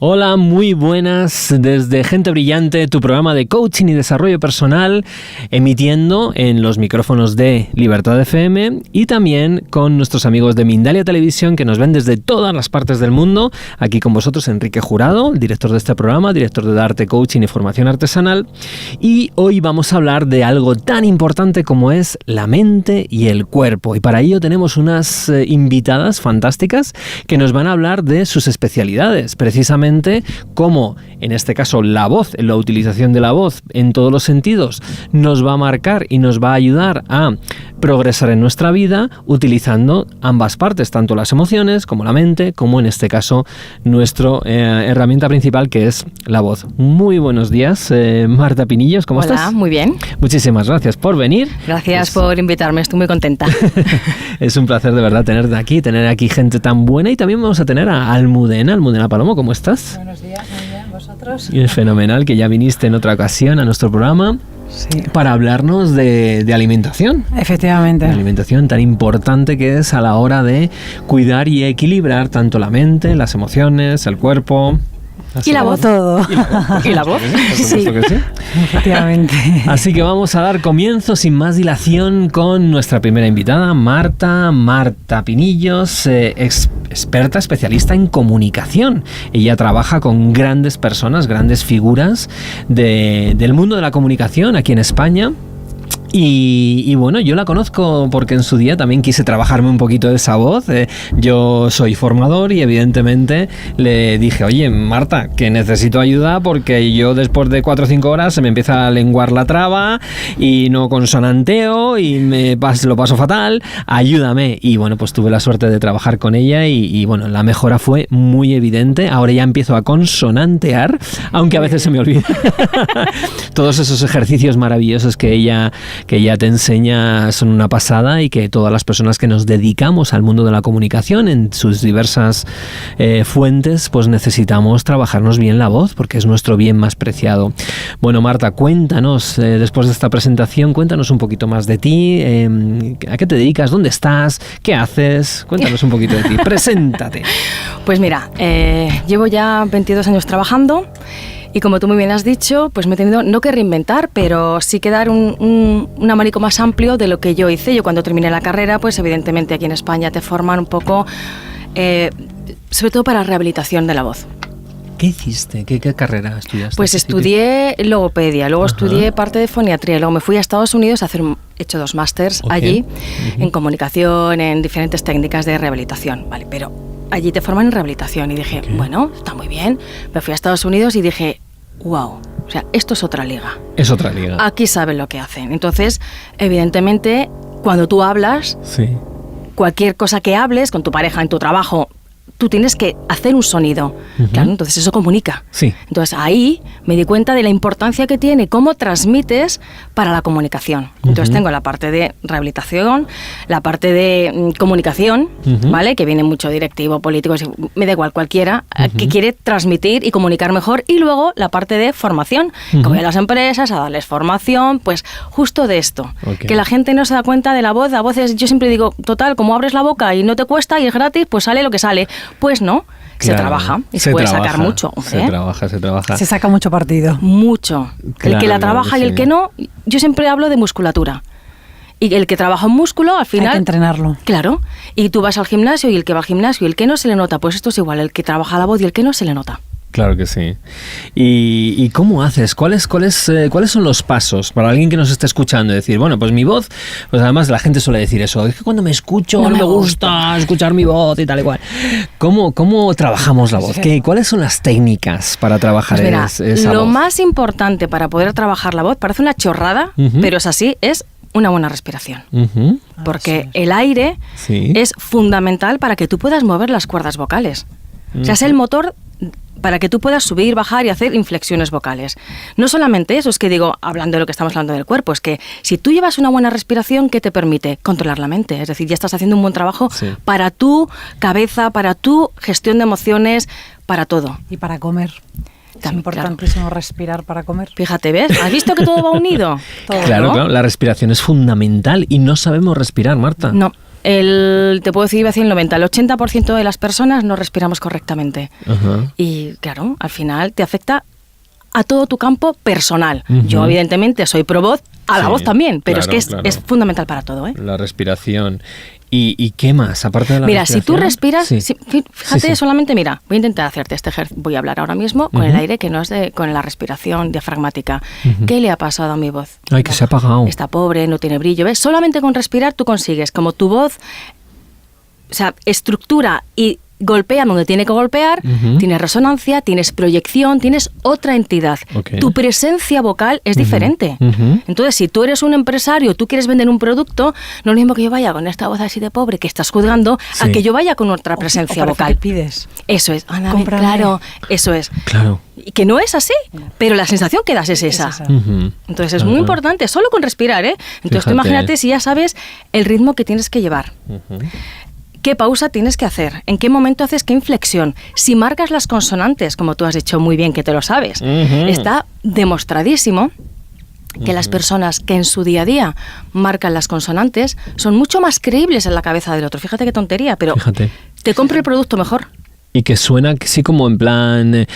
Hola, muy buenas desde Gente Brillante, tu programa de coaching y desarrollo personal, emitiendo en los micrófonos de Libertad FM y también con nuestros amigos de Mindalia Televisión que nos ven desde todas las partes del mundo. Aquí con vosotros Enrique Jurado, el director de este programa, director de Arte, Coaching y Formación Artesanal. Y hoy vamos a hablar de algo tan importante como es la mente y el cuerpo. Y para ello tenemos unas invitadas fantásticas que nos van a hablar de sus especialidades, precisamente cómo, en este caso, la voz, la utilización de la voz en todos los sentidos, nos va a marcar y nos va a ayudar a progresar en nuestra vida utilizando ambas partes, tanto las emociones como la mente, como en este caso nuestra herramienta principal, que es la voz. Muy buenos días, Marta Pinillos, ¿cómo estás? Hola, muy bien. Muchísimas gracias por venir. Gracias por invitarme, estoy muy contenta. Es un placer de verdad tener aquí gente tan buena, y también vamos a tener a Almudena Palomo, ¿cómo estás? Buenos días, muy bien, ¿vosotros? Y es fenomenal que ya viniste en otra ocasión a nuestro programa. Sí. Para hablarnos de alimentación. Efectivamente. La alimentación tan importante que es a la hora de cuidar y equilibrar tanto la mente, las emociones, el cuerpo. Y la voz. Todo. ¿Y la voz? Sí. Que sí. Efectivamente. Así que vamos a dar comienzo sin más dilación con nuestra primera invitada, Marta Pinillos, experta, especialista en comunicación. Ella trabaja con grandes personas, grandes figuras del mundo de la comunicación aquí en España. Y bueno, yo la conozco porque en su día también quise trabajarme un poquito de esa voz. Yo soy formador y evidentemente le dije, oye, Marta, que necesito ayuda porque yo después de 4 o 5 horas se me empieza a lenguar la traba y no consonanteo y lo paso fatal, ayúdame. Y bueno, pues tuve la suerte de trabajar con ella y bueno, la mejora fue muy evidente. Ahora ya empiezo a consonantear, aunque a veces se me olvida. Todos esos ejercicios maravillosos que ella te enseña son una pasada, y que todas las personas que nos dedicamos al mundo de la comunicación en sus diversas fuentes, pues necesitamos trabajarnos bien la voz porque es nuestro bien más preciado. Bueno, Marta, cuéntanos, después de esta presentación, cuéntanos un poquito más de ti, a qué te dedicas, dónde estás, qué haces, cuéntanos un poquito de ti, preséntate. Pues mira, llevo ya 22 años trabajando. Y como tú muy bien has dicho, pues me he tenido no que reinventar, pero sí que dar un abanico más amplio de lo que yo hice. Yo cuando terminé la carrera, pues evidentemente aquí en España te forman un poco, sobre todo para rehabilitación de la voz. ¿Qué hiciste? ¿Qué carrera estudiaste? Pues estudié logopedia, luego estudié parte de foniatría, luego me fui a Estados Unidos a he hecho 2 másters allí, en comunicación, en diferentes técnicas de rehabilitación, ¿vale? Pero allí te forman en rehabilitación y dije, bueno, está muy bien. Me fui a Estados Unidos y dije, wow, o sea, esto es otra liga. Es otra liga. Aquí saben lo que hacen. Entonces, evidentemente, cuando tú hablas, sí, cualquier cosa que hables con tu pareja, en tu trabajo, tú tienes que hacer un sonido. Claro, entonces eso comunica. Sí. Entonces ahí me di cuenta de la importancia que tiene, cómo transmites para la comunicación. Entonces tengo la parte de rehabilitación, la parte de comunicación, ¿vale? Que viene mucho directivo, político, me da igual, cualquiera que quiere transmitir y comunicar mejor. Y luego la parte de formación, que voy a las empresas a darles formación, pues justo de esto. Que la gente no se da cuenta de la voz. La voz es, yo siempre digo, total, como abres la boca y no te cuesta y es gratis, pues sale lo que sale. Pues no, claro, se trabaja y se puede sacar mucho. Se trabaja. Se saca mucho partido. Mucho. Claro, el que la trabaja y el que no, yo siempre hablo de musculatura. Y el que trabaja un músculo, al final... Hay que entrenarlo. Claro. Y tú vas al gimnasio y el que va al gimnasio y el que no se le nota. Pues esto es igual, el que trabaja la voz y el que no se le nota. Claro que sí. ¿Y cómo haces? ¿Cuáles son los pasos para alguien que nos esté escuchando? Decir, bueno, pues mi voz, pues además la gente suele decir eso, es que cuando me escucho no me gusta escuchar mi voz y tal y cual. ¿Cómo trabajamos la voz? ¿Cuáles son las técnicas para trabajar pues mira, esa voz? Lo más importante para poder trabajar la voz, parece una chorrada, pero es así, es una buena respiración. Porque el aire es fundamental para que tú puedas mover las cuerdas vocales. O sea, es el motor para que tú puedas subir, bajar y hacer inflexiones vocales. No solamente eso, es que digo, hablando de lo que estamos hablando del cuerpo, es que si tú llevas una buena respiración, ¿qué te permite? Controlar la mente. Es decir, ya estás haciendo un buen trabajo para tu cabeza, para tu gestión de emociones, para todo. Y para comer. Es importantísimo respirar para comer. Fíjate, ¿ves? ¿Has visto que todo va unido? todo. Claro, la respiración es fundamental y no sabemos respirar, Marta. No. Te puedo decir, iba a decir el 90, el 80% de las personas no respiramos correctamente. Ajá. Y claro, al final te afecta a todo tu campo personal. Ujú. Yo evidentemente soy pro voz, a la Sí, voz también, pero claro, es que es fundamental para todo, ¿eh? La respiración. ¿Y qué más, aparte de la Mira, si tú respiración? respiras, Sí. fíjate, Sí. solamente mira, voy a intentar hacerte este ejercicio, voy a hablar ahora mismo con el aire que no es con la respiración diafragmática. ¿Qué le ha pasado a mi voz? Ay, que se ha apagado. Está pobre, no tiene brillo, ¿ves? Solamente con respirar tú consigues como tu voz, o sea, estructura y golpea donde tiene que golpear, tienes resonancia, tienes proyección, tienes otra entidad. Ok. Tu presencia vocal es diferente. Entonces, si tú eres un empresario, tú quieres vender un producto, no es lo mismo que yo vaya con esta voz así de pobre que estás juzgando, a Sí. que yo vaya con otra presencia O parece vocal. que pides. Eso es, ándame, Cómprame. claro, eso es. Claro. Y que no es así, pero la sensación que das es esa. Ujú. Entonces es muy importante, solo con respirar, ¿eh? Entonces tú Fíjate. imagínate si ya sabes el ritmo que tienes que llevar. ¿Qué pausa tienes que hacer? ¿En qué momento haces qué inflexión? Si marcas las consonantes, como tú has dicho muy bien que te lo sabes, está demostradísimo que las personas que en su día a día marcan las consonantes son mucho más creíbles en la cabeza del otro. Fíjate qué tontería, pero Fíjate. te compra el producto mejor. Y que suena así como en plan...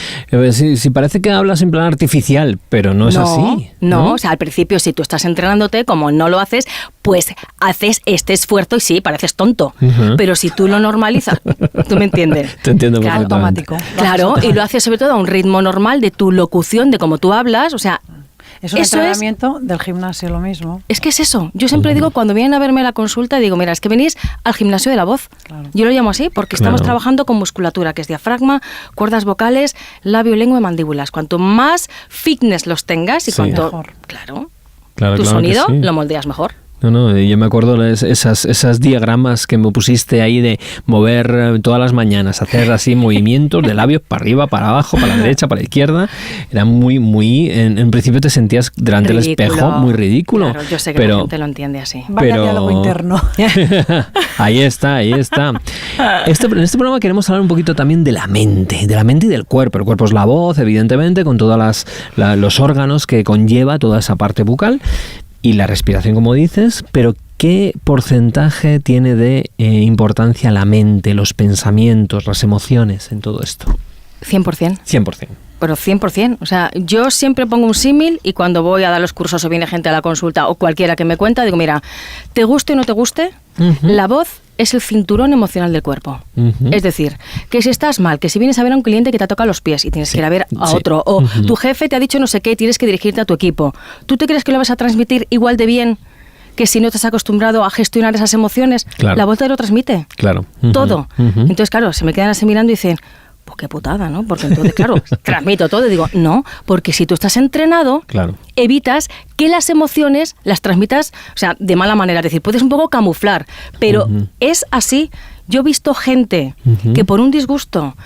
si parece que hablas en plan artificial, pero no es así. No, o sea, al principio si tú estás entrenándote, como no lo haces, pues haces este esfuerzo y sí, pareces tonto. Ujú. Pero si tú lo normalizas, ¿tú me entiendes? Te entiendo Claro, perfectamente. automático. Claro, y lo haces sobre todo a un ritmo normal de tu locución, de cómo tú hablas, o sea... Es un Eso entrenamiento del gimnasio, lo mismo. Es que es eso. Yo siempre digo, cuando vienen a verme a la consulta, digo, mira, es que venís al gimnasio de la voz. Claro. Yo lo llamo así porque Claro. estamos trabajando con musculatura, que es diafragma, cuerdas vocales, labio, lengua y mandíbulas. Cuanto más fitness los tengas y Sí. cuanto... Mejor. Claro. Claro, Tu claro que sonido sí. lo moldeas mejor. No, yo me acuerdo esas diagramas que me pusiste ahí de mover todas las mañanas, hacer así movimientos de labios para arriba, para abajo, para la derecha, para la izquierda. Era muy, en principio te sentías delante del Ridículo. espejo muy ridículo. Claro, yo sé que la gente lo entiende así. Vaya Pero- diálogo interno. Ahí está. En este programa queremos hablar un poquito también de la mente y del cuerpo. El cuerpo es la voz, evidentemente, con todos los órganos que conlleva toda esa parte bucal y la respiración, como dices, pero ¿qué porcentaje tiene de importancia la mente, los pensamientos, las emociones en todo esto? 100%. 100%. Pero 100%. O sea, yo siempre pongo un símil y cuando voy a dar los cursos o viene gente a la consulta o cualquiera que me cuenta, digo, mira, te guste o no te guste, la voz es el cinturón emocional del cuerpo. Ujú. Es decir, que si estás mal, que si vienes a ver a un cliente que te toca los pies y tienes que ir a ver a Sí. otro, o tu jefe te ha dicho no sé qué, tienes que dirigirte a tu equipo, ¿tú te crees que lo vas a transmitir igual de bien que si no te has acostumbrado a gestionar esas emociones? Claro. La voz te lo transmite. Claro. Ujú. Todo. Ujú. Entonces, claro, se me quedan así mirando y dicen, pues qué putada, ¿no? Porque entonces, claro, transmito todo y digo, no, porque si tú estás entrenado, Claro. evitas que las emociones las transmitas, o sea, de mala manera. Es decir, puedes un poco camuflar, pero es así. Yo he visto gente que por un disgusto,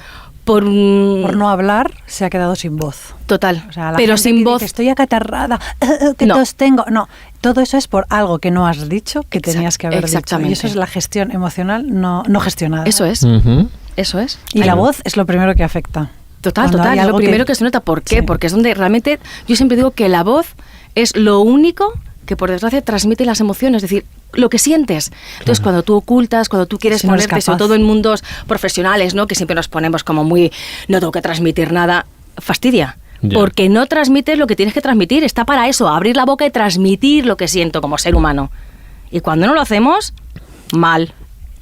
por no hablar, se ha quedado sin voz. total, O sea, la pero gente sin que voz. dice, estoy acatarrada, que No. tos tengo. No, todo eso es por algo que no has dicho, que tenías que haber dicho. Exactamente. Y eso es la gestión emocional no gestionada. Eso es, Ujú. eso es. Y Ahí la va. voz es lo primero que afecta. Total, Cuando total, hay es lo algo primero que se nota. ¿Por qué? Sí. Porque es donde realmente, yo siempre digo que la voz es lo único que por desgracia transmite las emociones, es decir, lo que sientes. Entonces, cuando tú ocultas, cuando tú quieres Si no eres ponerte, sobre capaz. todo en mundos profesionales, ¿no? Que siempre nos ponemos como muy, no tengo que transmitir nada, fastidia. Ya. Porque no transmites lo que tienes que transmitir, está para eso, abrir la boca y transmitir lo que siento como ser humano. Y cuando no lo hacemos, mal.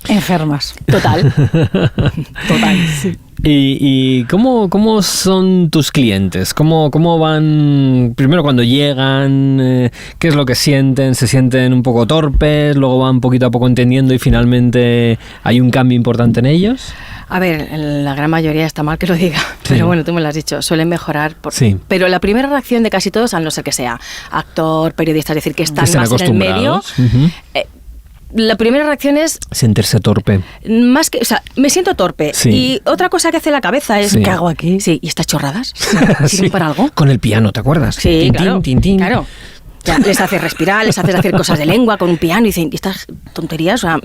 Enfermas. Total. Total. ¿Y cómo son tus clientes? ¿Cómo van? Primero cuando llegan, ¿qué es lo que sienten? ¿Se sienten un poco torpes? ¿Luego van poquito a poco entendiendo y finalmente hay un cambio importante en ellos? A ver, la gran mayoría está mal que lo diga, Sí. pero bueno, tú me lo has dicho, suelen mejorar. Sí. Pero la primera reacción de casi todos, a no ser que sea actor, periodista, es decir, que están estén más en el medio, acostumbrados. Ujú. la primera reacción es Sentirse torpe. más que, o sea, me siento torpe. Sí. Y otra cosa que hace la cabeza es, Sí. ¿qué hago aquí? Sí, ¿y estas chorradas? ¿Sirven Sí. para algo? Con el piano, ¿te acuerdas? Sí, Tin, claro. tin, tin, tin. Claro. sea, les haces respirar, les haces hacer cosas de lengua con un piano y dicen, ¿y estas tonterías? O sea,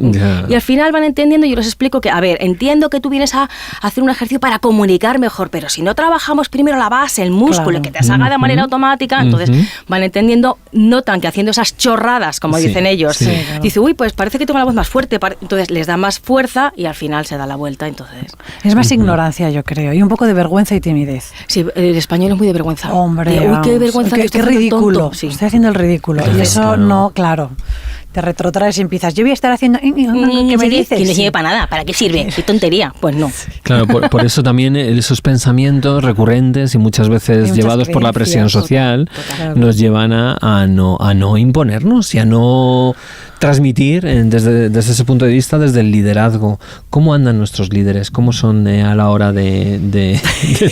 y al final van entendiendo y yo les explico que, a ver, entiendo que tú vienes a hacer un ejercicio para comunicar mejor, pero si no trabajamos primero la base, el músculo, que te salga de manera automática, entonces van entendiendo, notan que haciendo esas chorradas, como dicen ellos, dice, uy, pues parece que tengo la voz más fuerte, entonces les da más fuerza y al final se da la vuelta, entonces... Es más ignorancia, yo creo, y un poco de vergüenza y timidez. Sí, el español es muy de vergüenza. Hombre, uy, qué vergüenza, qué ridículo. Sí. Estoy haciendo el ridículo. Y eso no, claro. Te retrotraes y empiezas. Yo voy a estar haciendo. ¿Qué me dices? Que no sirve para nada. ¿Para qué sirve? ¿Qué tontería? Pues no. Claro, por eso también esos pensamientos recurrentes y muchas veces llevados por la presión social nos llevan a no imponernos y a no transmitir desde ese punto de vista, desde el liderazgo. ¿Cómo andan nuestros líderes? ¿Cómo son a la hora de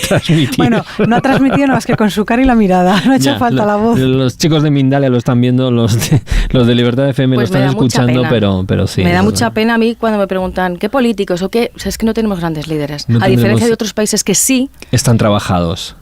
transmitir? Bueno, no ha transmitido nada más que con su cara y la mirada. No ha hecho falta la voz. Los chicos de Mindalia lo están viendo, los de Libertad FM pues lo están escuchando, pero sí. Me da mucha pena a mí cuando me preguntan ¿qué políticos o qué? O sea, es que no tenemos grandes líderes. A diferencia de otros países que sí. Están trabajados.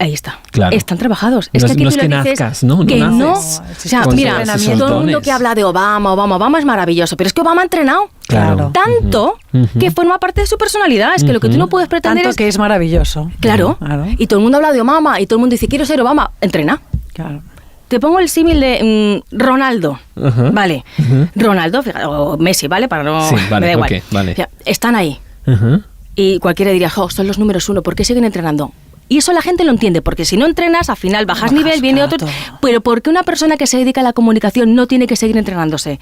Ahí está. Claro. Están trabajados. Es que aquí no tú es que dices nazcas, ¿no? Que no. O sea, mira, todo el mundo que habla de Obama es maravilloso, pero es que Obama ha entrenado. Claro. Tanto que forma parte de su personalidad. Es que lo que tú no puedes pretender tanto que es maravilloso. Claro. Y todo el mundo habla de Obama y todo el mundo dice, quiero ser Obama. Entrena. Claro. Te pongo el símil de Ronaldo, ¿vale? Ronaldo, fíjate, o Messi, ¿vale? Para no... Sí, vale, me da igual. Okay, vale. O sea, están ahí. Y cualquiera diría, son los números 1, ¿por qué siguen entrenando? Y eso la gente lo entiende, porque si no entrenas, al final bajas nivel, viene otro... Pero ¿por qué una persona que se dedica a la comunicación no tiene que seguir entrenándose?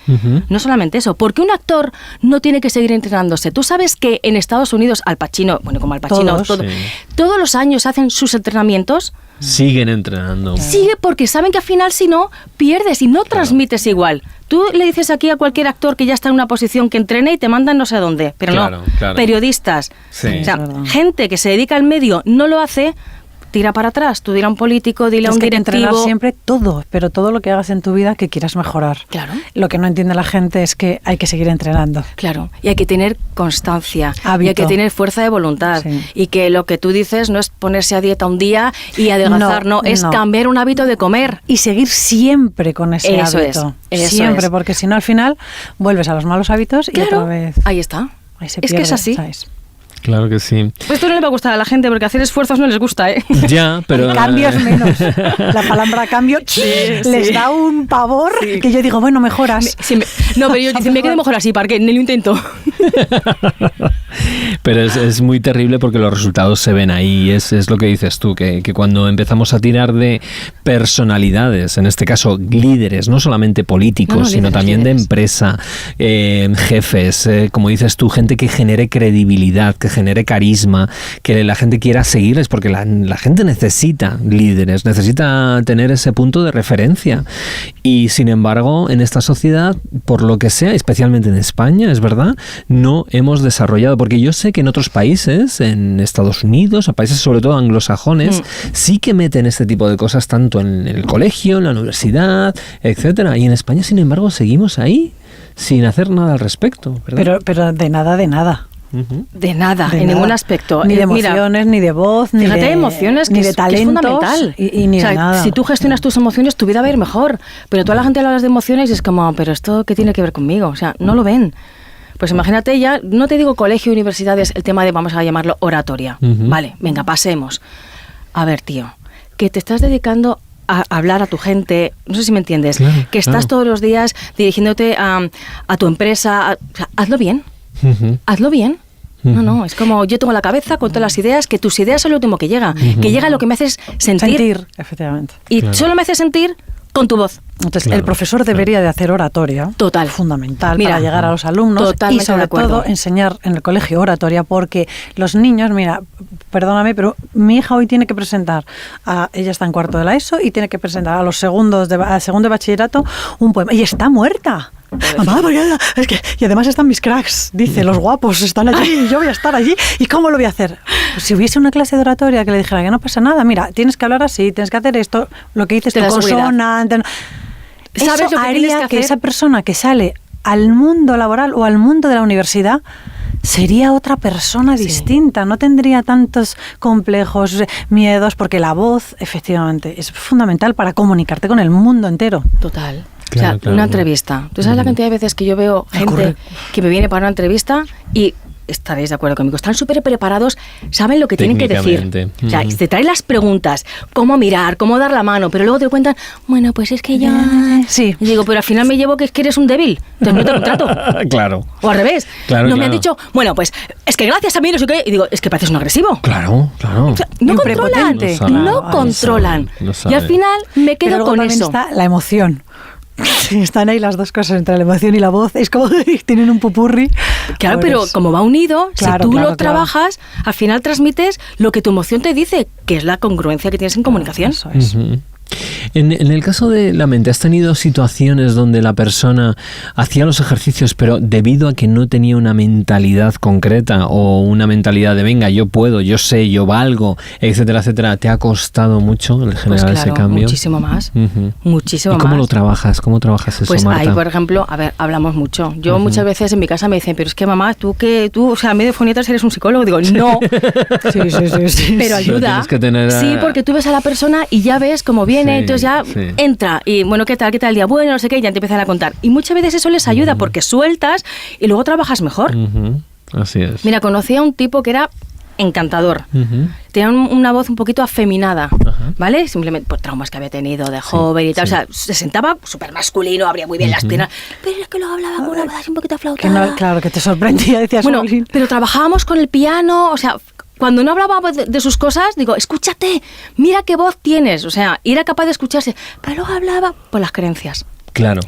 No solamente eso, ¿por qué un actor no tiene que seguir entrenándose? Tú sabes que en Estados Unidos, Al Pacino, bueno, como Al Pacino, todos los años hacen sus entrenamientos. Siguen entrenando. Sigue porque saben que al final si no, pierdes y no transmites igual. Tú le dices aquí a cualquier actor que ya está en una posición que entrene y te mandan no sé a dónde, pero no, periodistas, o sea, gente que se dedica al medio no lo hace, tira para atrás. Tú dile a un político, dile a un directivo. Hay que entrenar siempre todo, pero todo lo que hagas en tu vida que quieras mejorar. Claro. Lo que no entiende la gente es que hay que seguir entrenando. Claro, y hay que tener constancia, hábito. Y hay que tener fuerza de voluntad. Sí. Y que lo que tú dices no es ponerse a dieta un día y adelgazar, no, es cambiar un hábito de comer. Y seguir siempre con ese hábito. Siempre, porque si no al final vuelves a los malos hábitos y otra vez. Ahí está. Ahí se pierde, es que es así. ¿sabes? Claro que sí. Pues esto no le va a gustar a la gente porque hacer esfuerzos no les gusta, ¿eh? Ya, pero... Cambios menos. La palabra cambio les da un pavor que yo digo, bueno, mejoras. No, pero yo dicen, me quedo mejor así, ¿para qué? Ni lo intento. Pero es muy terrible porque los resultados se ven ahí. Es lo que dices tú, que cuando empezamos a tirar de personalidades, en este caso líderes, no solamente políticos, sino también de empresa, jefes, como dices tú, gente que genere credibilidad, que genere carisma, que la gente quiera seguirles, porque la gente necesita líderes, necesita tener ese punto de referencia. Y sin embargo, en esta sociedad, por lo que sea, especialmente en España, es verdad, no hemos desarrollado, porque yo sé que en otros países, en Estados Unidos, a países sobre todo anglosajones, sí que meten este tipo de cosas tanto en el colegio, en la universidad, etcétera. Y en España, sin embargo, seguimos ahí sin hacer nada al respecto, ¿verdad? Pero de nada. De nada, en ningún aspecto. Ni de emociones, ni de voz, ni de emociones, ni de talentos, que es fundamental. Y ni de nada. Si tú gestionas tus emociones, tu vida va a ir mejor. Pero toda la gente habla de emociones y es como, pero ¿esto qué tiene que ver conmigo? O sea, no lo ven. Pues imagínate ya, no te digo colegio, universidades, el tema de, vamos a llamarlo, oratoria. Vale, venga, pasemos. A ver, tío, que te estás dedicando a hablar a tu gente, no sé si me entiendes, que estás todos los días dirigiéndote a tu empresa, o sea, hazlo bien. Hazlo bien. No, es como yo tengo la cabeza con todas las ideas, que tus ideas son lo último que llega, que llega lo que me haces sentir. Efectivamente. Y solo me haces sentir con tu voz. Entonces, el profesor debería de hacer oratoria. Total. Fundamental para llegar a los alumnos y sobre todo enseñar en el colegio oratoria, porque los niños, mira, perdóname, pero mi hija hoy tiene que presentar, ella está en cuarto de la ESO y tiene que presentar a los segundo de bachillerato un poema y está muerta. Mamá, es que, y además están mis cracks, dice, los guapos están allí y yo voy a estar allí. ¿Y cómo lo voy a hacer? Pues si hubiese una clase de oratoria que le dijera que no pasa nada, mira, tienes que hablar así, tienes que hacer esto, lo que dices, tu consonante. ¿Sabes lo que haría que esa persona que sale al mundo laboral o al mundo de la universidad sería otra persona distinta, no tendría tantos complejos, miedos, porque la voz, efectivamente, es fundamental para comunicarte con el mundo entero. Total. Claro, una entrevista. ¿Tú sabes la cantidad de veces que yo veo gente que me viene para una entrevista y estaréis de acuerdo conmigo, están súper preparados, saben lo que tienen que decir. O sea, te traen las preguntas, cómo mirar, cómo dar la mano, pero luego te cuentan, bueno, pues es que ya... Sí. Y digo, pero al final me llevo que es que eres un débil, entonces no te contrato. Claro. O al revés. Claro, me han dicho, bueno, pues es que gracias a mí no sé qué, y digo, es que pareces un agresivo. Claro. O sea, no controlan, no controlan. Y al final me quedo con eso. Está la emoción. Sí, están ahí las dos cosas, entre la emoción y la voz, es como tienen un pupurri. Claro, pero como va unido, claro, si tú lo trabajas, al final transmites lo que tu emoción te dice, que es la congruencia que tienes en comunicación. Eso es. En el caso de la mente, ¿has tenido situaciones donde la persona hacía los ejercicios, pero debido a que no tenía una mentalidad concreta o una mentalidad de venga, yo puedo, yo sé, yo valgo, etcétera, etcétera, te ha costado mucho el generar ese cambio? Muchísimo más. Muchísimo más. ¿Y cómo lo trabajas? ¿Cómo trabajas eso, pues Marta? Ahí, por ejemplo, a ver, hablamos mucho. Yo muchas veces en mi casa me dicen, pero es que mamá, tú, o sea, en medio de fonietras eres un psicólogo. Digo, no. Sí. Pero ayuda. Pero tienes que Sí, porque tú ves a la persona y ya ves cómo viene, entonces ya entra y bueno, ¿qué tal el día? Bueno, no sé qué, y ya te empiezan a contar. Y muchas veces eso les ayuda porque sueltas y luego trabajas mejor. Así es. Mira, conocí a un tipo que era encantador. Tenía una voz un poquito afeminada, ¿vale? Simplemente por traumas que había tenido de joven y tal. O sea, se sentaba súper masculino, abría muy bien las piernas, pero es que lo hablaba con una voz así un poquito aflautada. Claro, que te sorprendía, decías, bueno, pero trabajábamos con el piano, o sea... Cuando no hablaba de sus cosas, digo, escúchate, mira qué voz tienes. O sea, y era capaz de escucharse, pero luego hablaba por las creencias. Claro.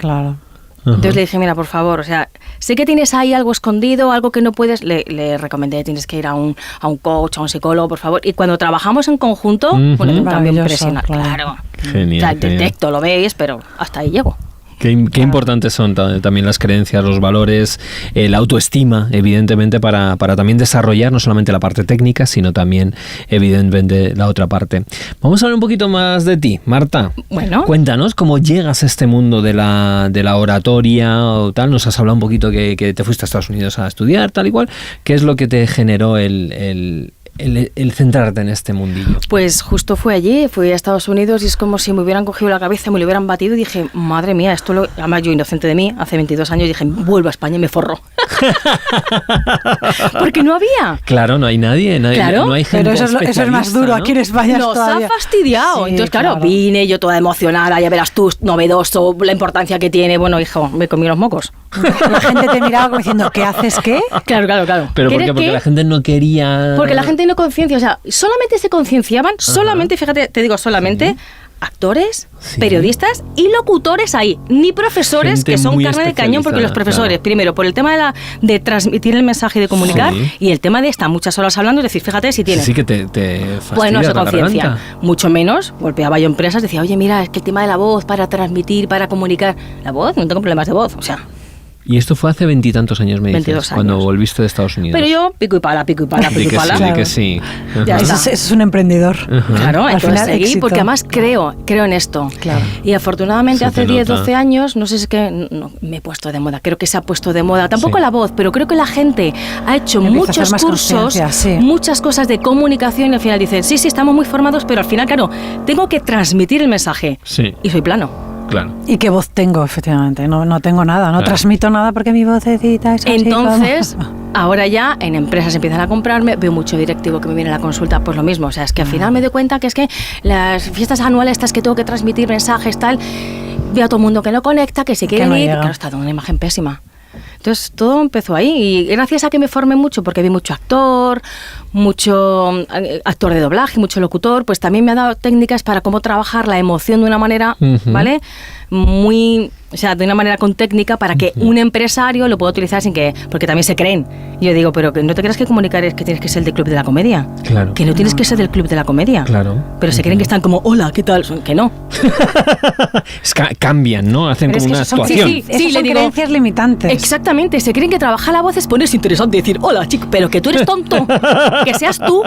Entonces le dije, mira, por favor, o sea, sé que tienes ahí algo escondido, algo que no puedes, le recomendé, tienes que ir a un coach, a un psicólogo, por favor. Y cuando trabajamos en conjunto, bueno, también impresiona. Claro. Genial. O sea, detecto, lo veis, pero hasta ahí llego. Qué importantes son también las creencias, los valores, la autoestima, evidentemente, para también desarrollar no solamente la parte técnica, sino también, evidentemente, la otra parte. Vamos a hablar un poquito más de ti, Marta. Bueno. Cuéntanos cómo llegas a este mundo de la oratoria o tal. Nos has hablado un poquito que te fuiste a Estados Unidos a estudiar, tal y cual. ¿Qué es lo que te generó el centrarte en este mundillo? Pues justo fui allí, fui a Estados Unidos y es como si me hubieran cogido la cabeza, me lo hubieran batido y dije, madre mía, además yo inocente de mí, hace 22 años dije, vuelvo a España y me forro. Porque no había. Claro, no hay nadie, claro, no hay gente. Pero eso es más duro, ¿no? Aquí en España. Nos ha fastidiado. Sí, entonces, claro, vine yo toda emocionada, ya verás tú, novedoso, la importancia que tiene. Bueno, hijo, me comí los mocos. La gente te miraba como diciendo, ¿qué haces qué? Claro. ¿Pero por qué? Porque la gente no quería... Porque la gente no conciencia, o sea, solamente se concienciaban, solamente, fíjate, te digo solamente, actores, periodistas y locutores ahí, ni profesores, gente que son carne de cañón, porque los profesores, primero, por el tema de transmitir el mensaje y de comunicar, y el tema de estar muchas horas hablando, es decir, fíjate si tiene... Sí que te fastidia. Pues no se conciencia, mucho menos, golpeaba yo empresas, decía, oye, mira, es que el tema de la voz, para transmitir, para comunicar, la voz, no tengo problemas de voz, o sea... Y esto fue hace 20 y tantos años, me dices, 22 años. Cuando volviste de Estados Unidos. Pero yo pico y pala. Di que sí. Ya está. Es un emprendedor. Claro, entonces seguí, porque además creo en esto. Claro. Y afortunadamente hace 10, 12 años, no sé si es que no, me he puesto de moda, creo que se ha puesto de moda, tampoco la voz, pero creo que la gente ha hecho muchos cursos, muchas cosas de comunicación y al final dicen, sí, estamos muy formados, pero al final, claro, tengo que transmitir el mensaje. Sí. Y soy plano. Claro. ¿Y qué voz tengo, efectivamente? No tengo nada, no transmito nada porque mi vocecita es así. Entonces, ahora ya en empresas empiezan a comprarme, veo mucho directivo que me viene a la consulta, pues lo mismo. O sea, es que al final me doy cuenta que es que las fiestas anuales estas que tengo que transmitir mensajes, tal, veo a todo el mundo que no conecta, que se quieren ir, claro, está dando una imagen pésima. Entonces todo empezó ahí y gracias a que me formé mucho, porque vi mucho actor de doblaje, mucho locutor, pues también me ha dado técnicas para cómo trabajar la emoción de una manera, ¿vale? O sea, de una manera con técnica para que un empresario lo pueda utilizar sin que... Porque también se creen. Yo digo, pero que no te creas que comunicar es que tienes que ser del club de la comedia. Claro. Que no tienes que ser del club de la comedia. Claro. Pero se creen que están como, hola, ¿qué tal? Que no. Cambian, ¿no? Hacen como una actuación. Sí, son creencias limitantes. Exactamente. Se creen que trabajar la voz es ponerse interesante y decir, hola, chico, pero que tú eres tonto. Que seas tú.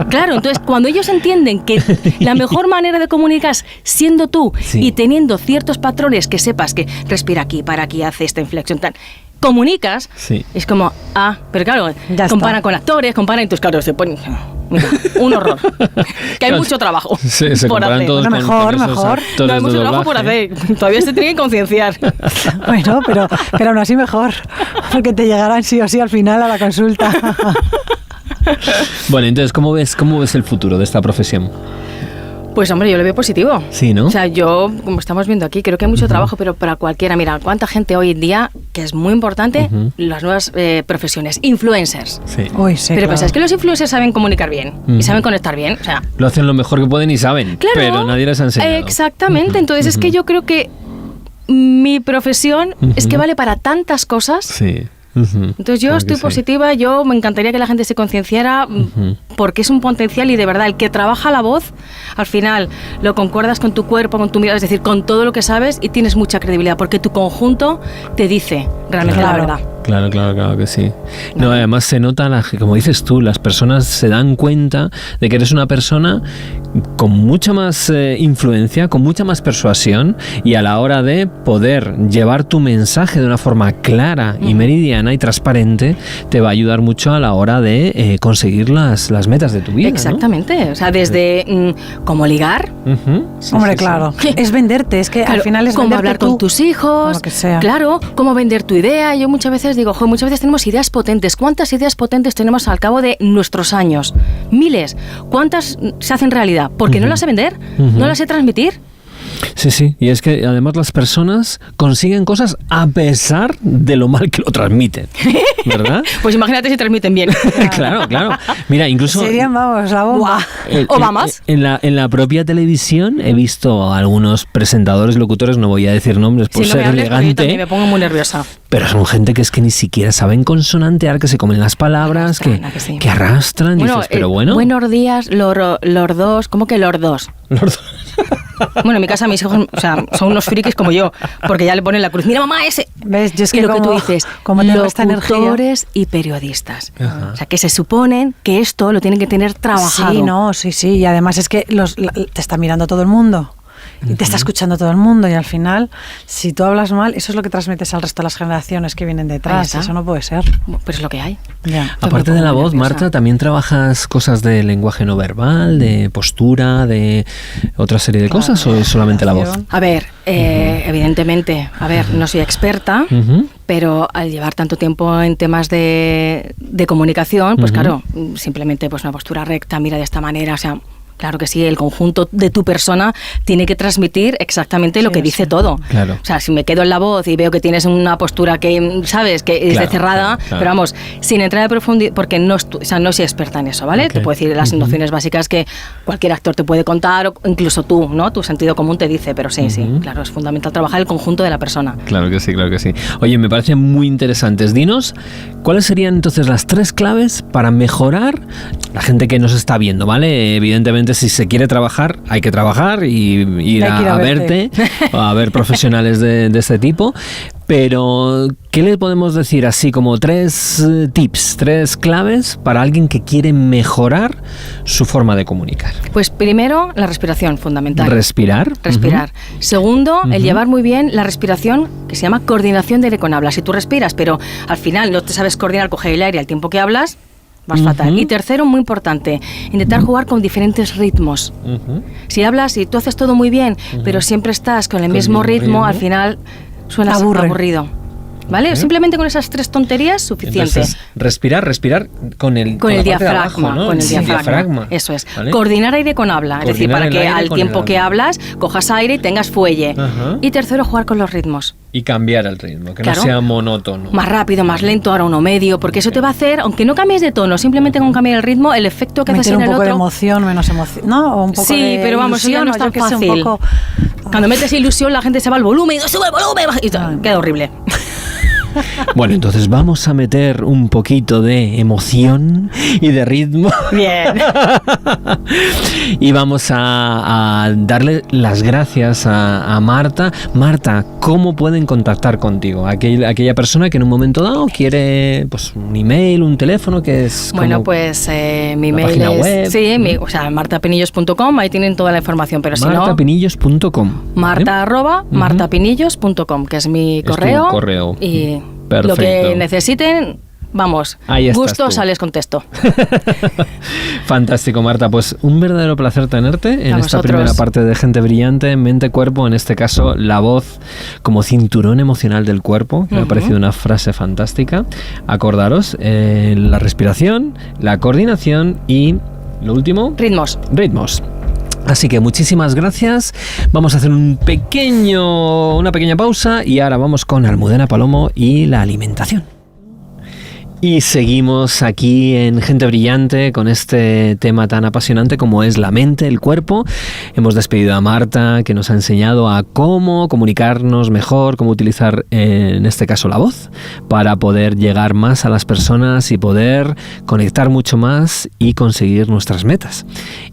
Claro, entonces cuando ellos entienden que la mejor manera de comunicar es siendo tú y teniendo ciertos patrones que sepas que respira aquí, para aquí, hace esta inflexión, tal, comunicas, sí. es como, pero claro, comparan con actores, comparan, entonces claro, se ponen... Mira, un horror. Que hay mucho trabajo se por hacer. Bueno, mejor. No, hay mucho trabajo por hacer. Todavía se tiene que concienciar. Bueno, pero aún así mejor, porque te llegarán sí o sí al final a la consulta. Bueno, entonces, ¿cómo ves el futuro de esta profesión? Pues hombre, yo lo veo positivo. Sí, ¿no? O sea, yo, como estamos viendo aquí, creo que hay mucho trabajo, pero para cualquiera. Mira, cuánta gente hoy en día, que es muy importante, las nuevas profesiones, influencers. Sí. Uy, sí, pero claro. pensáis que los influencers saben comunicar bien y saben conectar bien. O sea, lo hacen lo mejor que pueden y saben, claro, pero nadie les ha enseñado. Exactamente. Entonces es que yo creo que mi profesión es que vale para tantas cosas. Sí. Entonces yo estoy positiva, yo me encantaría que la gente se concienciara porque es un potencial y de verdad el que trabaja la voz, al final lo concuerdas con tu cuerpo, con tu mirada, es decir, con todo lo que sabes y tienes mucha credibilidad porque tu conjunto te dice realmente la verdad. Claro que sí. No, además se nota, como dices tú, las personas se dan cuenta de que eres una persona con mucha más influencia, con mucha más persuasión y a la hora de poder llevar tu mensaje de una forma clara y meridiana y transparente, te va a ayudar mucho a la hora de conseguir las metas de tu vida. Exactamente, ¿no? O sea, desde cómo ligar. Sí, hombre, claro. Sí. Es venderte, es que al final es cómo hablar con tus hijos, lo que sea. Claro, cómo vender tu idea. Yo muchas veces digo, muchas veces tenemos ideas potentes. ¿Cuántas ideas potentes tenemos al cabo de nuestros años? Miles. ¿Cuántas se hacen realidad? Porque no las sé vender, no las sé transmitir. Sí, y es que además las personas consiguen cosas a pesar de lo mal que lo transmiten, ¿verdad? Pues imagínate si transmiten bien. Claro. Mira, incluso... Serían, vamos, la bomba. Obamas. En la propia televisión he visto a algunos presentadores, locutores, no voy a decir nombres por ser elegante. Me pongo muy nerviosa. Pero son gente que es que ni siquiera saben consonantear, que se comen las palabras, que arrastran. Bueno, dices, pero bueno. Buenos días, los dos. ¿Cómo que los dos? Bueno, en mi casa mis hijos, o sea, son unos frikis como yo, porque ya le ponen la cruz. Mira, mamá, ese. ¿Ves? Yo es que y lo que tú dices, locutores y periodistas. Ajá. O sea, que se suponen que esto lo tienen que tener trabajado. Sí. Y además es que te está mirando todo el mundo. Y te está escuchando todo el mundo y al final, si tú hablas mal, eso es lo que transmites al resto de las generaciones que vienen detrás. Eso no puede ser. Pero es lo que hay. Ya. Aparte de la voz, Marta, ¿también trabajas cosas de lenguaje no verbal, de postura, de otra serie de cosas o es solamente la voz? A ver, evidentemente, no soy experta, pero al llevar tanto tiempo en temas de comunicación, pues claro, simplemente pues una postura recta, mira de esta manera, o sea... Claro que sí, el conjunto de tu persona tiene que transmitir exactamente lo que dice todo. Claro. O sea, si me quedo en la voz y veo que tienes una postura que, ¿sabes?, que es de cerrada, pero vamos, sin entrar de profundidad, porque no soy experta en eso, ¿vale? Okay. Te puedo decir las nociones básicas que cualquier actor te puede contar, o incluso tú, ¿no? Tu sentido común te dice, pero sí, claro, es fundamental trabajar el conjunto de la persona. Claro que sí. Oye, me parecen muy interesantes. Dinos, ¿cuáles serían entonces las 3 claves para mejorar la gente que nos está viendo, ¿vale? Evidentemente, si se quiere trabajar, hay que trabajar y ir a verte, a ver profesionales de este tipo. Pero, ¿qué le podemos decir así como 3 tips, 3 claves para alguien que quiere mejorar su forma de comunicar? Pues primero, la respiración, fundamental. ¿Respirar? Segundo, el llevar muy bien la respiración, que se llama coordinación de aire con habla. Si tú respiras, pero al final no te sabes coordinar, coger el aire al tiempo que hablas, vas fatal. Y tercero, muy importante, intentar jugar con diferentes ritmos. Si hablas y tú haces todo muy bien, pero siempre estás con el mismo ritmo, al final suena aburrido. ¿Vale? Simplemente con esas 3 tonterías suficiente. Entonces, respirar con el diafragma, abajo, ¿no? Con el diafragma. Eso es. ¿Vale? Coordinar aire con habla, es decir, para que al tiempo que hablas cojas aire y tengas fuelle. Y tercero, jugar con los ritmos. Y cambiar el ritmo, que no sea monótono. Más rápido, más lento, ahora uno medio, porque eso te va a hacer, aunque no cambies de tono, simplemente con cambiar el ritmo, el efecto que haces en el otro. Un poco de emoción, menos emoción, ¿no? O un poco de pero vamos, ilusión, no es tan fácil. Cuando metes ilusión, la gente se va al volumen y sube el volumen y queda horrible. Bueno, entonces vamos a meter un poquito de emoción y de ritmo. Bien. Y vamos a darle las gracias a Marta. Marta, ¿cómo pueden contactar contigo? Aquella persona que en un momento dado quiere pues un email, un teléfono, que es como... Bueno, pues mi email es... Web. Sí, martapinillos.com, ahí tienen toda la información, pero si no... martapinillos.com marta@martapinillos.com, que es mi correo. Tu correo. Y Perfecto. Lo que necesiten, vamos, gusto, sales con texto. Fantástico, Marta. Pues un verdadero placer tenerte en esta primera parte de Gente Brillante, Mente-Cuerpo, en este caso la voz como cinturón emocional del cuerpo, que me ha parecido una frase fantástica. Acordaros, la respiración, la coordinación y, lo último, ritmos. Así que muchísimas gracias. Vamos a hacer una pequeña pausa y ahora vamos con Almudena Palomo y la alimentación. Y seguimos aquí en Gente Brillante con este tema tan apasionante como es la mente, el cuerpo. Hemos despedido a Marta, que nos ha enseñado a cómo comunicarnos mejor, cómo utilizar en este caso la voz para poder llegar más a las personas y poder conectar mucho más y conseguir nuestras metas.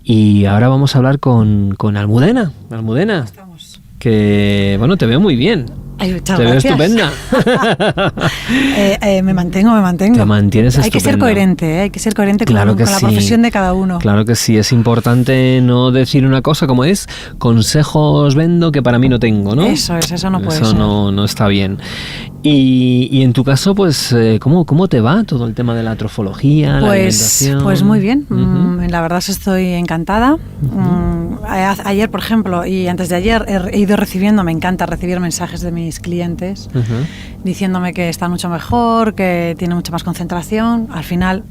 Y ahora vamos a hablar con Almudena. Almudena, que bueno, te veo muy bien. Ay, muchas te gracias. Veo estupenda. Me mantengo. Te mantienes estupenda. Hay que ser coherente, hay que ser coherente claro con la profesión de cada uno. Claro que sí, es importante no decir una cosa como es, consejos vendo que para mí no tengo, ¿no? Eso no puede ser. Eso no está bien. Y en tu caso, pues, ¿cómo te va todo el tema de la trofología, la alimentación? Pues muy bien, la verdad es que estoy encantada. Ayer, por ejemplo, y antes de ayer, he ido recibiendo, me encanta recibir mensajes de mis clientes diciéndome que están mucho mejor, que tienen mucha más concentración. Al final,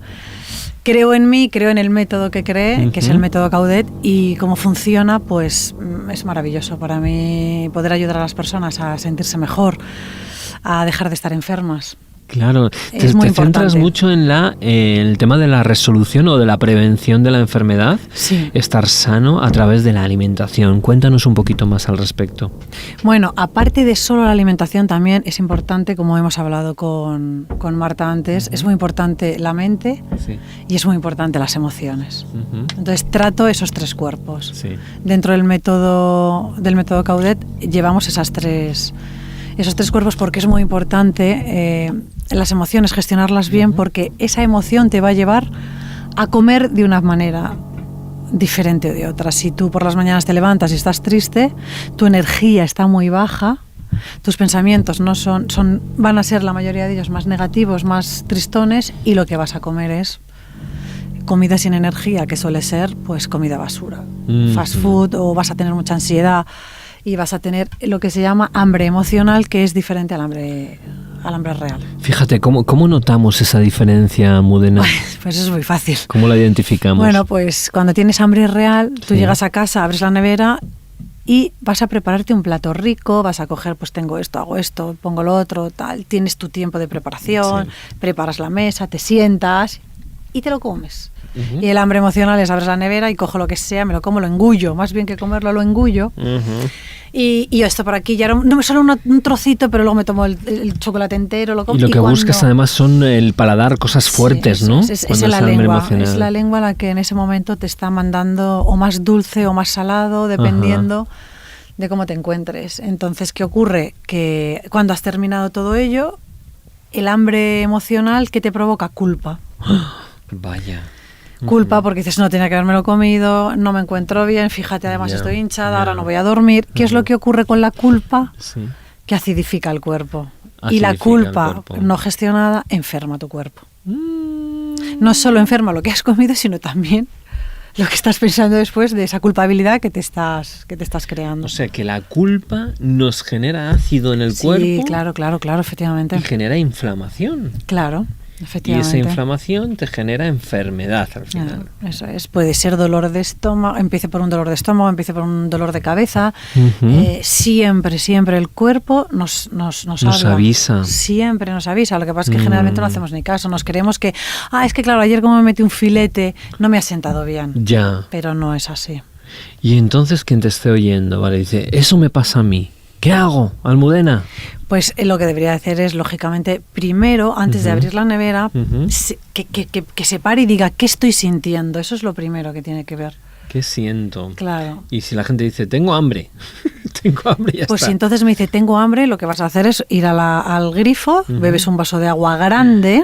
creo en mí, creo en el método que creé, que es el método Caudet, y cómo funciona, pues es maravilloso para mí poder ayudar a las personas a sentirse mejor, a dejar de estar enfermas. Claro, te centras mucho en el tema de la resolución o de la prevención de la enfermedad, sí. Estar sano a través de la alimentación. Cuéntanos un poquito más al respecto. Bueno, aparte de solo la alimentación, también es importante, como hemos hablado con Marta antes, es muy importante la mente y es muy importante las emociones. Entonces trato esos tres cuerpos. Sí. Dentro del método Caudet llevamos esos tres cuerpos porque es muy importante las emociones, gestionarlas bien, porque esa emoción te va a llevar a comer de una manera diferente o de otra. Si tú por las mañanas te levantas y estás triste, tu energía está muy baja, tus pensamientos van a ser la mayoría de ellos más negativos, más tristones, y lo que vas a comer es comida sin energía, que suele ser pues comida basura, fast food, o vas a tener mucha ansiedad y vas a tener lo que se llama hambre emocional, que es diferente al hambre real. Fíjate, ¿cómo notamos esa diferencia, Almudena? Pues es muy fácil. ¿Cómo la identificamos? Bueno, pues cuando tienes hambre real, tú llegas a casa, abres la nevera y vas a prepararte un plato rico, vas a coger, pues tengo esto, hago esto, pongo lo otro, tal. Tienes tu tiempo de preparación, preparas la mesa, te sientas y te lo comes. Y el hambre emocional es abres la nevera y cojo lo que sea, me lo como, lo engullo, más bien que comerlo, lo engullo. Y esto por aquí, ya no me solo un trocito, pero luego me tomo el chocolate entero, lo como. Y lo que buscas además son el paladar, cosas fuertes, ¿no? Es la lengua la que en ese momento te está mandando o más dulce o más salado, dependiendo de cómo te encuentres. Entonces, ¿qué ocurre? Que cuando has terminado todo ello, el hambre emocional, ¿qué te provoca? Culpa. Vaya. Culpa porque dices, no tenía que habérmelo comido, no me encuentro bien, fíjate, además estoy hinchada, ahora no voy a dormir. ¿Qué es lo que ocurre con la culpa? Que acidifica el cuerpo. Y la culpa no gestionada enferma tu cuerpo. No solo enferma lo que has comido, sino también lo que estás pensando después de esa culpabilidad que te estás creando. O sea, que la culpa nos genera ácido en el cuerpo. Sí, claro, efectivamente. Y genera inflamación. Claro. Y esa inflamación te genera enfermedad al final. Eso es, puede ser dolor de estómago, empiece por un dolor de estómago, empiece por un dolor de cabeza. Siempre el cuerpo nos avisa. Siempre nos avisa. Lo que pasa es que generalmente no hacemos ni caso. Nos creemos que, es que claro, ayer como me metí un filete, no me ha sentado bien. Ya. Pero no es así. Y entonces quien te esté oyendo, vale, dice, eso me pasa a mí. ¿Qué hago, Almudena? Pues lo que debería hacer es, lógicamente, primero, antes de abrir la nevera, que se pare y diga, ¿qué estoy sintiendo? Eso es lo primero que tiene que ver. ¿Qué siento? Claro. Y si la gente dice, tengo hambre, ya está. Pues si entonces me dice, tengo hambre, lo que vas a hacer es ir al grifo, bebes un vaso de agua grande.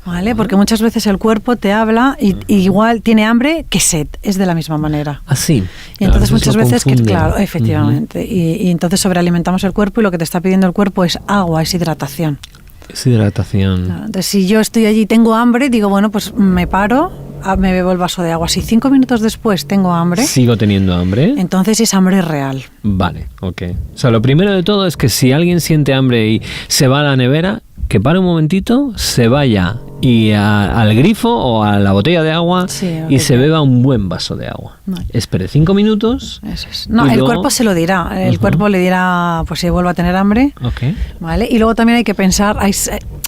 Vale, porque muchas veces el cuerpo te habla y igual tiene hambre que sed, es de la misma manera. Así. Y entonces muchas veces claro, efectivamente. Y entonces sobrealimentamos el cuerpo y lo que te está pidiendo el cuerpo es agua, es hidratación. Deshidratación. Entonces, si yo estoy allí y tengo hambre, digo, bueno, pues me paro, me bebo el vaso de agua. Si 5 minutos después tengo hambre... ¿Sigo teniendo hambre? Entonces es hambre real. Vale, ok. O sea, lo primero de todo es que si alguien siente hambre y se va a la nevera, que pare un momentito, se vaya y al grifo o a la botella de agua y se beba un buen vaso de agua. No. Espere 5 minutos. Eso es. No, el cuerpo se lo dirá. El cuerpo le dirá, pues si vuelvo a tener hambre. Okay. ¿Vale? Y luego también hay que pensar,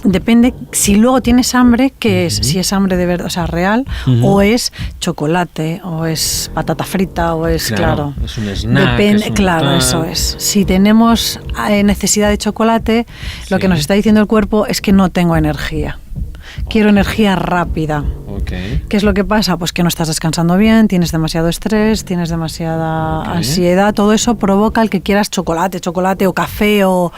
depende si luego tienes hambre, que es, si es hambre de verdad, o sea, real, o es chocolate, o es patata frita, o es, claro. Es un snack. Depende, claro, eso es. Si tenemos necesidad de chocolate, lo que nos está diciendo el cuerpo es que no tengo energía. Quiero energía rápida. Okay. ¿Qué es lo que pasa? Pues que no estás descansando bien, tienes demasiado estrés, tienes demasiada ansiedad. Todo eso provoca el que quieras chocolate o café o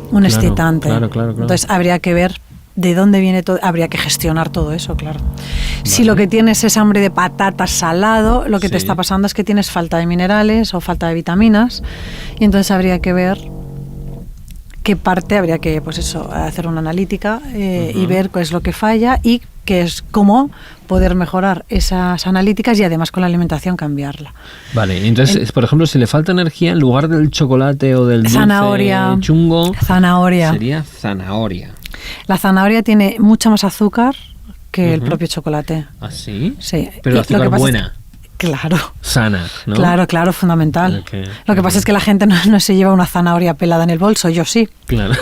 un excitante. Claro. Entonces habría que ver de dónde viene todo, habría que gestionar todo eso, claro. Vale. Si lo que tienes es hambre de patatas salado, lo que te está pasando es que tienes falta de minerales o falta de vitaminas, y entonces habría que ver qué parte habría que, pues eso, hacer una analítica y ver qué es lo que falla y qué es cómo poder mejorar esas analíticas y además con la alimentación cambiarla. Vale, entonces, por ejemplo, si le falta energía, en lugar del chocolate o del dulce chungo, sería zanahoria. La zanahoria tiene mucha más azúcar que el propio chocolate. ¿Ah, sí? Sí. Pero la azúcar buena. Claro. Sana, ¿no? Claro, fundamental. Okay. Lo que pasa es que la gente no se lleva una zanahoria pelada en el bolso, yo sí. Claro.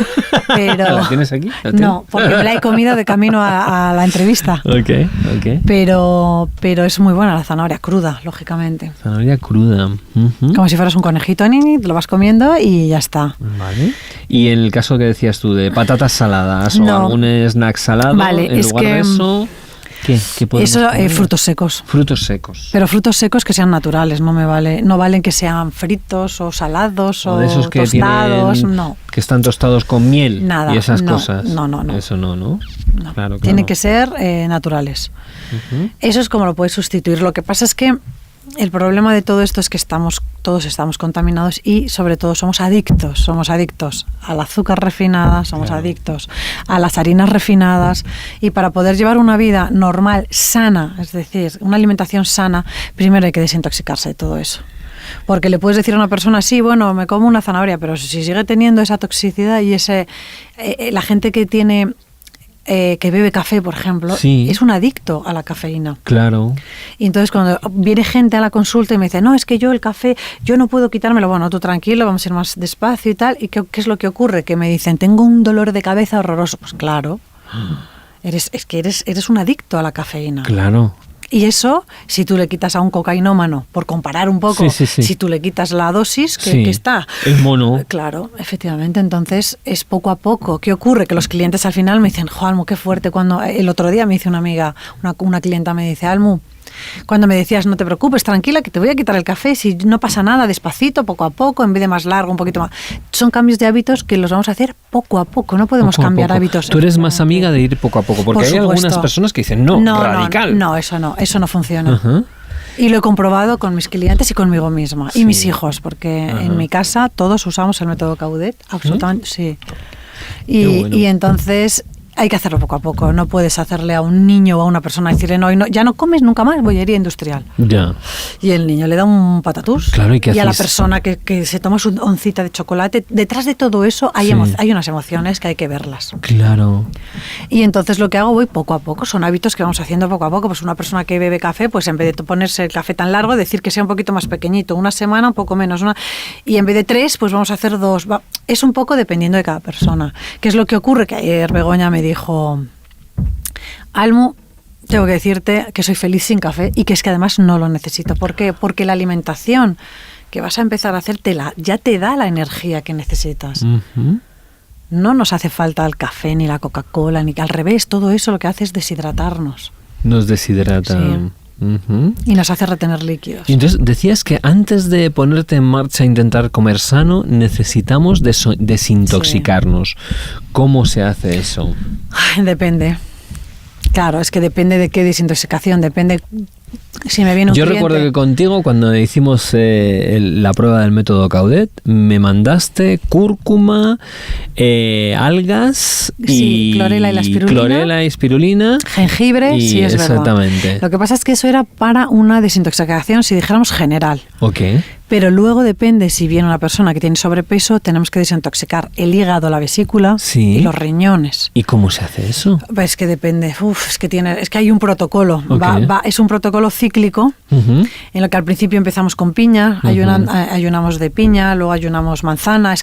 Pero, ¿La tienes aquí? No, porque me la he comido de camino a la entrevista. Ok. Pero es muy buena la zanahoria cruda, lógicamente. Zanahoria cruda. Como si fueras un conejito, te lo vas comiendo y ya está. Vale. Y en el caso que decías tú de patatas saladas o algún snack salado, en lugar de eso... ¿Qué podemos comer? Frutos secos. Frutos secos. Pero frutos secos que sean naturales, no valen que sean fritos o salados o de esos que tostados, que están tostados con miel. Nada, y esas cosas. No. Eso no. Claro. Tienen que ser naturales. Eso es como lo puedes sustituir. Lo que pasa es que el problema de todo esto es que todos estamos contaminados y sobre todo somos adictos al azúcar refinada, somos adictos a las harinas refinadas, y para poder llevar una vida normal, sana, es decir, una alimentación sana, primero hay que desintoxicarse de todo eso. Porque le puedes decir a una persona, sí, bueno, me como una zanahoria, pero si sigue teniendo esa toxicidad y la gente que tiene... que bebe café, por ejemplo, es un adicto a la cafeína. Claro. Y entonces cuando viene gente a la consulta y me dice, no, es que yo el café, yo no puedo quitármelo. Bueno, tú tranquilo, vamos a ir más despacio y tal. ¿Y qué es lo que ocurre? Que me dicen, tengo un dolor de cabeza horroroso. Pues claro, eres un adicto a la cafeína. Claro. Y eso, si tú le quitas a un cocainómano, por comparar un poco, si tú le quitas la dosis, que está... Es mono. Claro, efectivamente. Entonces, es poco a poco. ¿Qué ocurre? Que los clientes al final me dicen, jo, Almu, qué fuerte. Cuando el otro día me dice una amiga, una clienta me dice, Almu, cuando me decías, no te preocupes, tranquila, que te voy a quitar el café, si no pasa nada, despacito, poco a poco, en vez de más largo, un poquito más. Son cambios de hábitos que los vamos a hacer poco a poco, no podemos cambiar hábitos. Tú eres más amiga de ir poco a poco, porque hay algunas personas que dicen, no, radical. No, eso no funciona. Y lo he comprobado con mis clientes y conmigo misma, y mis hijos, porque en mi casa todos usamos el método Caudet, absolutamente, sí. Y entonces... hay que hacerlo poco a poco. No puedes hacerle a un niño o a una persona decirle no, ya no comes nunca más bollería industrial. Ya. Y el niño le da un patatús. Claro, ¿y qué a la persona que se toma su oncita de chocolate, detrás de todo eso hay unas emociones que hay que verlas. Claro. Y entonces lo que hago, voy poco a poco, son hábitos que vamos haciendo poco a poco. Pues una persona que bebe café, pues en vez de ponerse el café tan largo, decir que sea un poquito más pequeñito, una semana, un poco menos, y en vez de 3, pues vamos a hacer 2. Es un poco dependiendo de cada persona. ¿Qué es lo que ocurre? Que ayer Begoña me dijo, Almu, tengo que decirte que soy feliz sin café y que es que además no lo necesito. ¿Por qué? Porque la alimentación que vas a empezar a hacer ya te da la energía que necesitas. No nos hace falta el café ni la Coca-Cola, ni al revés, todo eso lo que hace es deshidratarnos. Nos deshidrata. Sí. Y nos hace retener líquidos. Y entonces decías que antes de ponerte en marcha a intentar comer sano, necesitamos desintoxicarnos. ¿Cómo se hace eso? Depende. Claro, es que depende de qué desintoxicación, depende Si me viene un cliente... recuerdo que contigo, cuando hicimos la prueba del método Caudet, me mandaste cúrcuma, algas y clorela y la espirulina. Clorela y espirulina. Jengibre, sí, es exactamente. verdad. Lo que pasa es que eso era para una desintoxicación, si dijéramos general. Ok. Pero luego depende, si viene una persona que tiene sobrepeso, tenemos que desintoxicar el hígado, la vesícula y los riñones. ¿Y cómo se hace eso? Pues que depende. Es que hay un protocolo. Okay. Es un protocolo cíclico en lo que al principio empezamos con piña, ayunamos de piña, luego ayunamos manzana.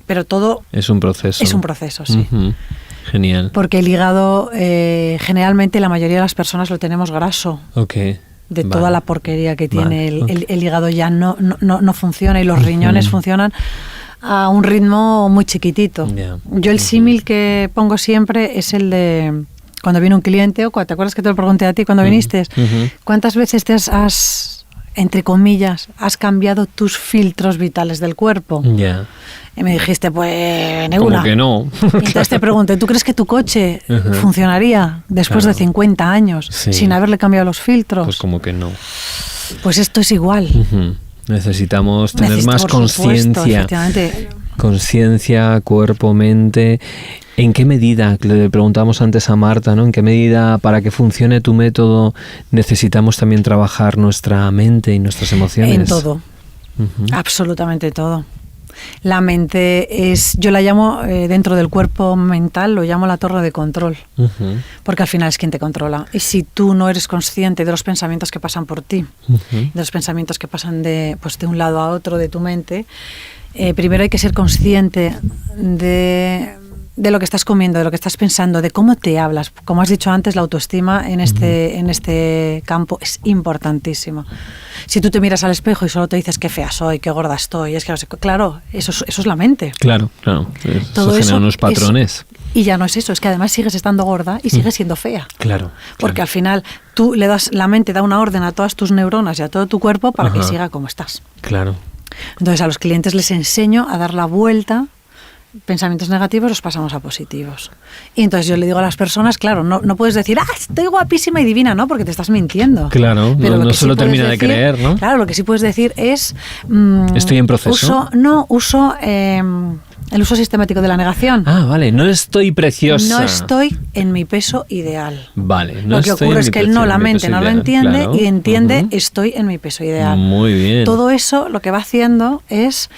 Pero todo es un proceso. Es un proceso, sí. Genial. Porque el hígado, generalmente la mayoría de las personas lo tenemos graso. Okay. De toda la porquería que tiene el hígado ya no funciona, y los riñones funcionan a un ritmo muy chiquitito. Yo el símil que pongo siempre es el de cuando viene un cliente, o ¿te acuerdas que te lo pregunté a ti cuando viniste? ¿Cuántas veces te has, entre comillas, has cambiado tus filtros vitales del cuerpo? Y me dijiste, pues, ninguna. Como que no. Entonces te pregunté, ¿tú crees que tu coche funcionaría después de 50 años sin haberle cambiado los filtros? Pues como que no. Pues esto es igual. Necesitamos tener más conciencia. Conciencia, cuerpo, mente. ¿En qué medida, le preguntábamos antes a Marta, ¿no? ¿En qué medida, para que funcione tu método, necesitamos también trabajar nuestra mente y nuestras emociones? En todo. Absolutamente todo. La mente yo la llamo, dentro del cuerpo mental, lo llamo la torre de control, porque al final es quien te controla. Y si tú no eres consciente de los pensamientos que pasan por ti, de los pensamientos que pasan de un lado a otro de tu mente, primero hay que ser consciente de lo que estás comiendo, de lo que estás pensando, de cómo te hablas. Como has dicho antes, la autoestima en este campo es importantísima. Si tú te miras al espejo y solo te dices qué fea soy, qué gorda estoy, es que no sé, claro, eso es la mente. Claro. Todo eso genera unos patrones. Y ya no es eso, es que además sigues estando gorda y sigues siendo fea. Claro. Porque al final la mente da una orden a todas tus neuronas y a todo tu cuerpo para que siga como estás. Claro. Entonces a los clientes les enseño a dar la vuelta. Pensamientos negativos los pasamos a positivos. Y entonces yo le digo a las personas, claro, no puedes decir, estoy guapísima y divina, ¿no? Porque te estás mintiendo. Claro, pero no se lo termina de creer, ¿no? Claro, lo que sí puedes decir es... estoy en proceso. Uso el uso sistemático de la negación. Vale, no estoy preciosa. No estoy en mi peso ideal. Vale, lo que ocurre es que la mente no lo entiende, claro, y entiende, estoy en mi peso ideal. Muy bien. Todo eso lo que va haciendo es...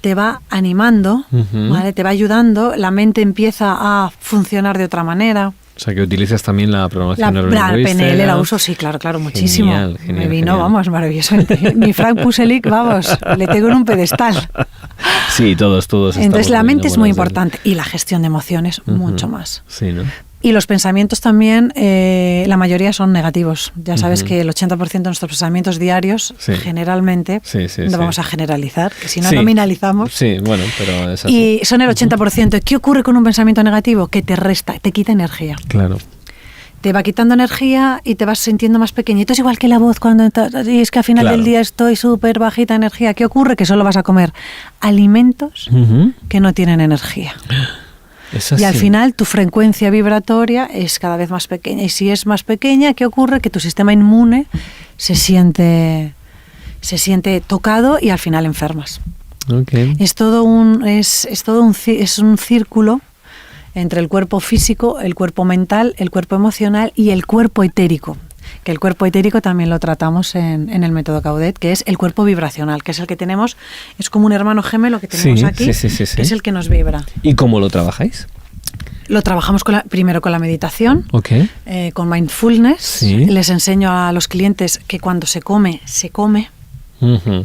te va animando, ¿vale? Te va ayudando, la mente empieza a funcionar de otra manera. O sea, que utilizas también la programación neurolingüística. La PNL la uso, sí, claro, muchísimo. Genial, me vino, vamos, maravillosamente. Mi Frank Puselic, vamos, le tengo en un pedestal. Sí, todos. Entonces la mente es muy importante y la gestión de emociones mucho más. Sí, ¿no? Y los pensamientos también, la mayoría son negativos. Ya sabes que el 80% de nuestros pensamientos diarios, generalmente, no vamos a generalizar, que si no nominalizamos. Sí, bueno, pero es así. Y son el 80%. ¿Qué ocurre con un pensamiento negativo? Que te resta, te quita energía. Claro. Te va quitando energía y te vas sintiendo más pequeñito. Es igual que la voz cuando y es que al final del día estoy súper bajita de energía. ¿Qué ocurre? Que solo vas a comer alimentos que no tienen energía. Y al final tu frecuencia vibratoria es cada vez más pequeña. Y si es más pequeña, ¿qué ocurre? Que tu sistema inmune se siente tocado y al final enfermas. Okay. Es un círculo entre el cuerpo físico, el cuerpo mental, el cuerpo emocional y el cuerpo etérico. Que el cuerpo etérico también lo tratamos en el método Caudet, que es el cuerpo vibracional, que es el que tenemos, es como un hermano gemelo que tenemos aquí, que es el que nos vibra. ¿Y cómo lo trabajáis? Lo trabajamos primero con la meditación, con mindfulness. Sí. Les enseño a los clientes que cuando se come, se come.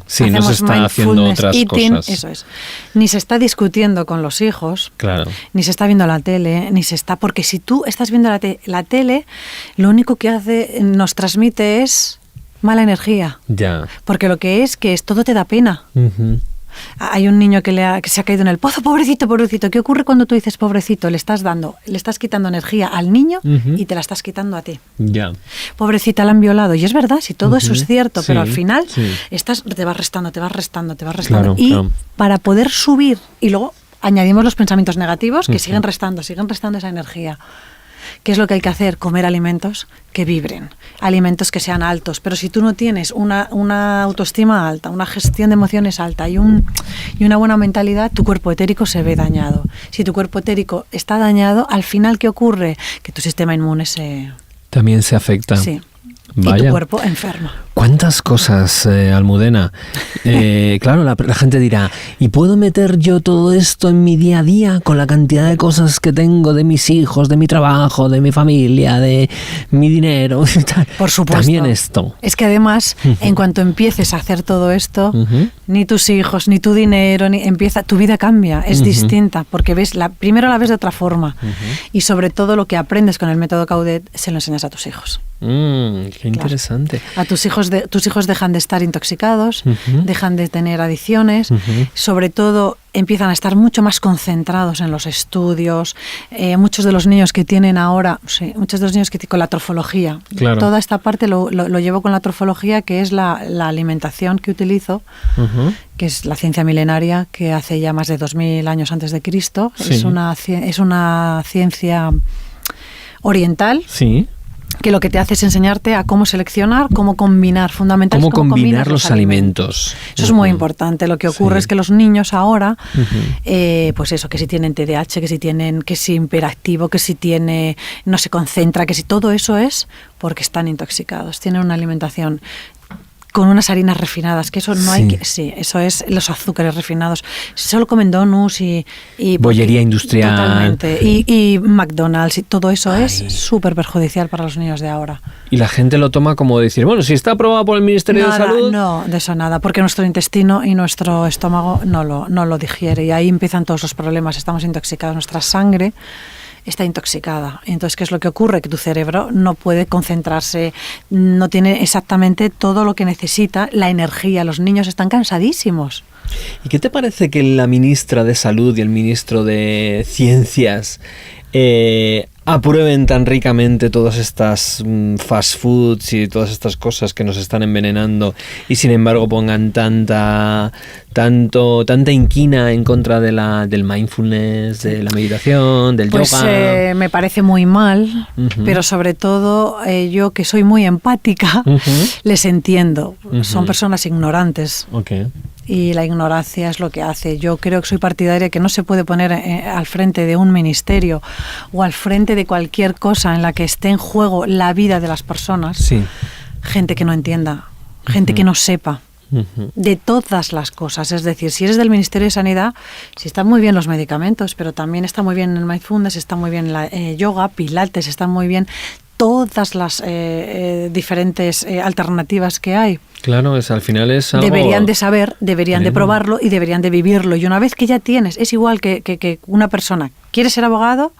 Sí, no se está haciendo otras cosas. Eso es. Ni se está discutiendo con los hijos, claro, ni se está viendo la tele, porque si tú estás viendo la tele, lo único que nos transmite es mala energía. Ya. Porque lo que es todo te da pena. Hay un niño que se ha caído en el pozo, pobrecito. ¿Qué ocurre cuando tú dices pobrecito? Le estás quitando energía al niño y te la estás quitando a ti. Ya. Pobrecita, la han violado. Y es verdad, si todo eso es cierto, pero al final te vas restando. Claro, para poder subir, y luego añadimos los pensamientos negativos que siguen restando esa energía. ¿Qué es lo que hay que hacer? Comer alimentos que vibren, alimentos que sean altos. Pero si tú no tienes una autoestima alta, una gestión de emociones alta y una buena mentalidad, tu cuerpo etérico se ve dañado. Si tu cuerpo etérico está dañado, al final, ¿qué ocurre? Que tu sistema inmune también se afecta. Sí. Vaya. Y tu cuerpo enferma. ¿Cuántas cosas, Almudena? Claro, la gente dirá, ¿y puedo meter yo todo esto en mi día a día con la cantidad de cosas que tengo de mis hijos, de mi trabajo, de mi familia, de mi dinero? Por supuesto. También esto. Es que además, en cuanto empieces a hacer todo esto, ni tus hijos, ni tu dinero, tu vida cambia, es distinta, porque primero la ves de otra forma, y sobre todo lo que aprendes con el método Caudet se lo enseñas a tus hijos. Qué interesante. Claro. A tus hijos dejan de estar intoxicados, dejan de tener adicciones, sobre todo empiezan a estar mucho más concentrados en los estudios. Muchos de los niños que tienen ahora, con la trofología, claro. Toda esta parte lo llevo con la trofología, que es la alimentación que utilizo, que es la ciencia milenaria que hace ya más de 2000 años antes de Cristo. Sí. Es una ciencia oriental. Sí. Que lo que te hace es enseñarte a cómo seleccionar, cómo combinar, fundamentalmente cómo combinar los alimentos. Eso es muy importante. Lo que ocurre es que los niños ahora, pues eso, que si tienen TDAH, que si hiperactivo, que si no se concentra, que si todo eso es porque están intoxicados, tienen una alimentación con unas harinas refinadas, que eso no hay que... Sí, eso es los azúcares refinados. Solo comen donuts y bollería industrial. Totalmente. Y McDonald's, y todo eso es súper perjudicial para los niños de ahora. Y la gente lo toma como decir, bueno, si está aprobado por el Ministerio de Salud... No, de eso nada, porque nuestro intestino y nuestro estómago no lo digiere, y ahí empiezan todos los problemas. Estamos intoxicados, nuestra sangre está intoxicada. Entonces, ¿qué es lo que ocurre? Que tu cerebro no puede concentrarse, no tiene exactamente todo lo que necesita, la energía. Los niños están cansadísimos. ¿Y qué te parece que la ministra de Salud y el ministro de Ciencias aprueben tan ricamente todas estas fast foods y todas estas cosas que nos están envenenando, y sin embargo pongan tanta inquina en contra del mindfulness, de la meditación, del yoga? Pues me parece muy mal, pero sobre todo yo, que soy muy empática, les entiendo. Son personas ignorantes. Okay. Y la ignorancia es lo que hace. Yo creo que soy partidaria que no se puede poner al frente de un ministerio o al frente de cualquier cosa en la que esté en juego la vida de las personas, gente que no entienda, gente que no sepa de todas las cosas. Es decir, si eres del Ministerio de Sanidad, sí están muy bien los medicamentos, pero también está muy bien el mindfulness, está muy bien la yoga, pilates, están muy bien todas las diferentes alternativas que hay. Claro, al final es algo... Deberían de saber, deberían de probarlo y deberían de vivirlo. Y una vez que ya tienes, es igual que una persona quiere ser abogado,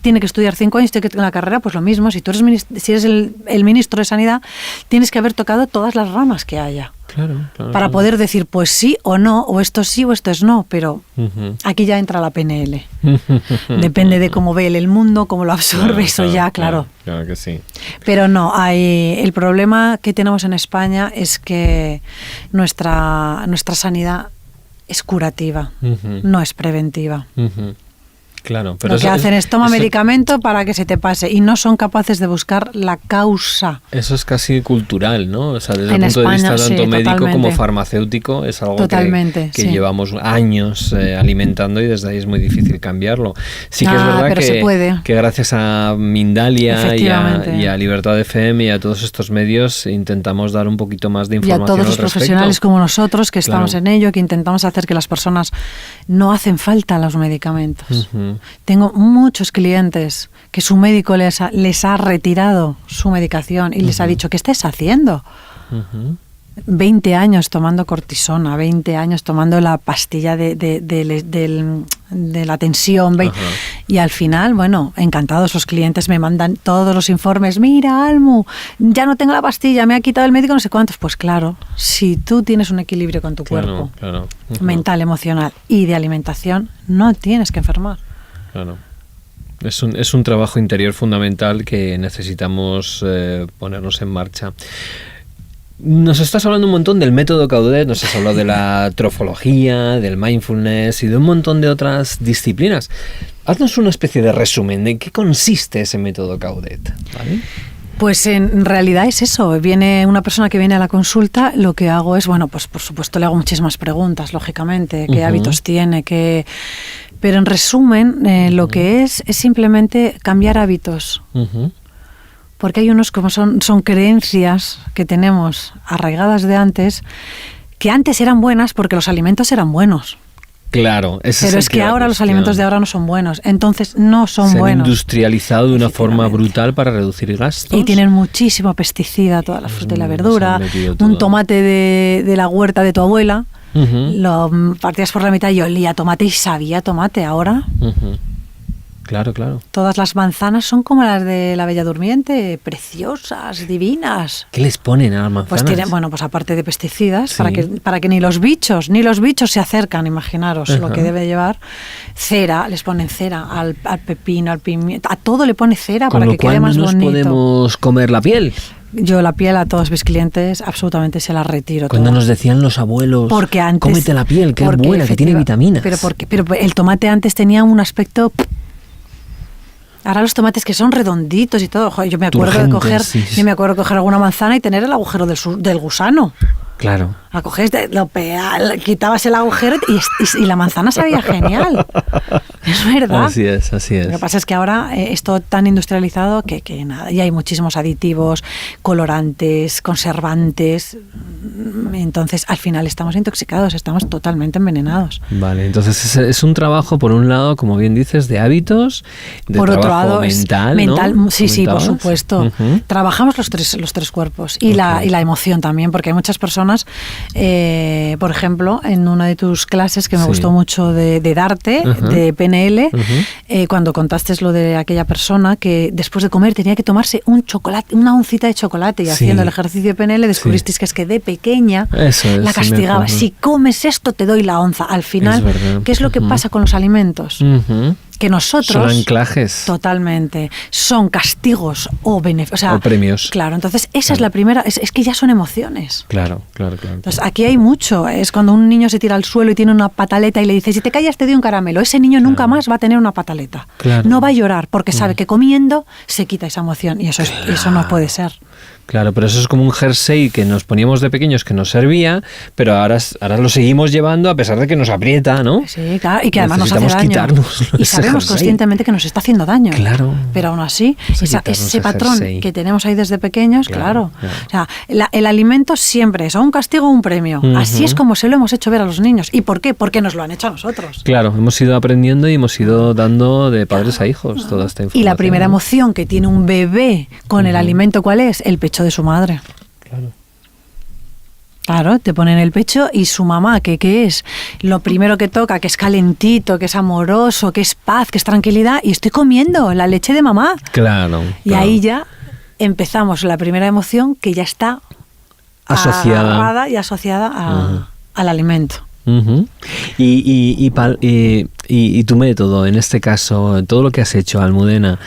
tiene que estudiar 5 años, tiene que tener la carrera, pues lo mismo. Si tú eres el ministro de Sanidad, tienes que haber tocado todas las ramas que haya. Claro, para poder decir pues sí o no, o esto sí o esto es no, pero aquí ya entra la PNL. Depende de cómo ve el mundo, cómo lo absorbe, claro. Claro que sí. Pero no, el problema que tenemos en España es que nuestra sanidad es curativa, no es preventiva. Claro, pero lo que hacen es toma medicamento para que se te pase, y no son capaces de buscar la causa. Eso es casi cultural, ¿no? O sea, desde el punto de vista tanto médico como farmacéutico, es algo que llevamos años alimentando, y desde ahí es muy difícil cambiarlo. Sí que es verdad que gracias a Mindalia y a Libertad FM y a todos estos medios intentamos dar un poquito más de información al respecto. Y a todos los profesionales como nosotros que estamos en ello, que intentamos hacer que las personas no hacen falta los medicamentos. Tengo muchos clientes que su médico les ha retirado su medicación y les ha dicho, ¿qué estás haciendo? 20 años tomando cortisona, 20 años tomando la pastilla de la tensión, y al final, bueno, encantados los clientes, me mandan todos los informes. Mira, Almu, ya no tengo la pastilla, me ha quitado el médico no sé cuántos. Pues claro, si tú tienes un equilibrio con tu cuerpo, mental, emocional y de alimentación, no tienes que enfermar. Claro. Es un trabajo interior fundamental que necesitamos ponernos en marcha. Nos estás hablando un montón del método Caudet, nos has hablado de la trofología, del mindfulness y de un montón de otras disciplinas. Haznos una especie de resumen de en qué consiste ese método Caudet, ¿vale? Pues en realidad es eso. Viene una persona que viene a la consulta, lo que hago es, bueno, pues por supuesto le hago muchísimas preguntas, lógicamente, qué hábitos tiene, pero en resumen lo que es simplemente cambiar hábitos. Porque hay unos como son creencias que tenemos arraigadas de antes, que antes eran buenas porque los alimentos eran buenos. Claro, pero es que ahora los alimentos de ahora no son buenos, entonces no son buenos. Se han industrializado de una forma brutal para reducir gastos. Y tienen muchísimo pesticida, toda la fruta y la verdura. Un tomate de la huerta de tu abuela, lo partías por la mitad y olía a tomate y sabía a tomate. Ahora... Claro, claro. Todas las manzanas son como las de la Bella Durmiente, preciosas, divinas. ¿Qué les ponen a las manzanas? Pues tienen, bueno, pues aparte de pesticidas, sí, para que ni los bichos se acercan, imaginaros lo que debe llevar. Cera, les ponen cera al pepino, al pimiento, a todo le pone cera para que quede más bonito. ¿Con lo cual no nos podemos comer la piel? Yo la piel a todos mis clientes absolutamente se la retiro. Cuando nos decían los abuelos, porque antes, cómete la piel, que es buena, que tiene vitaminas. Pero el tomate antes tenía un aspecto... Ahora los tomates que son redonditos y todo, joder, yo me acuerdo de coger alguna manzana y tener el agujero del gusano. Claro. La cogés, quitabas el agujero y la manzana sabía genial. Es verdad. Así es. Lo que pasa es que ahora es todo tan industrializado que nada, y hay muchísimos aditivos, colorantes, conservantes. Entonces, al final estamos intoxicados, estamos totalmente envenenados. Vale, entonces es un trabajo, por un lado, como bien dices, de hábitos, de por trabajo otro lado, mental, ¿no? Sí, por supuesto. Trabajamos los tres cuerpos y la emoción también, porque hay muchas personas, por ejemplo, en una de tus clases que me gustó mucho de Darte, de PNL, cuando contaste lo de aquella persona que después de comer tenía que tomarse un chocolate, una oncita de chocolate, y haciendo el ejercicio de PNL descubristeis que es que de pequeña la castigaba. Si comes esto te doy la onza. Al final, ¿qué es lo que pasa con los alimentos? Que nosotros... Son anclajes. Totalmente. Son castigos o beneficios. O premios. Claro, entonces esa es la primera... Es que ya son emociones. Claro. Entonces aquí hay mucho. Es cuando un niño se tira al suelo y tiene una pataleta y le dice, si te callas te doy un caramelo. Ese niño nunca más va a tener una pataleta. No va a llorar porque sabe que comiendo se quita esa emoción. Y eso no puede ser. Claro, pero eso es como un jersey que nos poníamos de pequeños que nos servía, pero ahora lo seguimos llevando a pesar de que nos aprieta, ¿no? Sí, claro, y que además nos hace daño. Y sabemos conscientemente que nos está haciendo daño. Claro. Pero aún así, ese patrón que tenemos ahí desde pequeños, claro. O sea, el alimento siempre es o un castigo o un premio. Así es como se lo hemos hecho ver a los niños. ¿Y por qué? Porque nos lo han hecho a nosotros. Claro, hemos ido aprendiendo y hemos ido dando de padres a hijos toda esta información. Y la primera emoción que tiene un bebé con el alimento, ¿cuál es? El pecho de su madre. Claro, te ponen el pecho y su mamá, ¿qué es? Lo primero que toca, que es calentito, que es amoroso, que es paz, que es tranquilidad, y estoy comiendo la leche de mamá. Claro. Y ahí ya empezamos la primera emoción que ya está agarrada y asociada al alimento. Y tu método, en este caso, todo lo que has hecho, Almudena,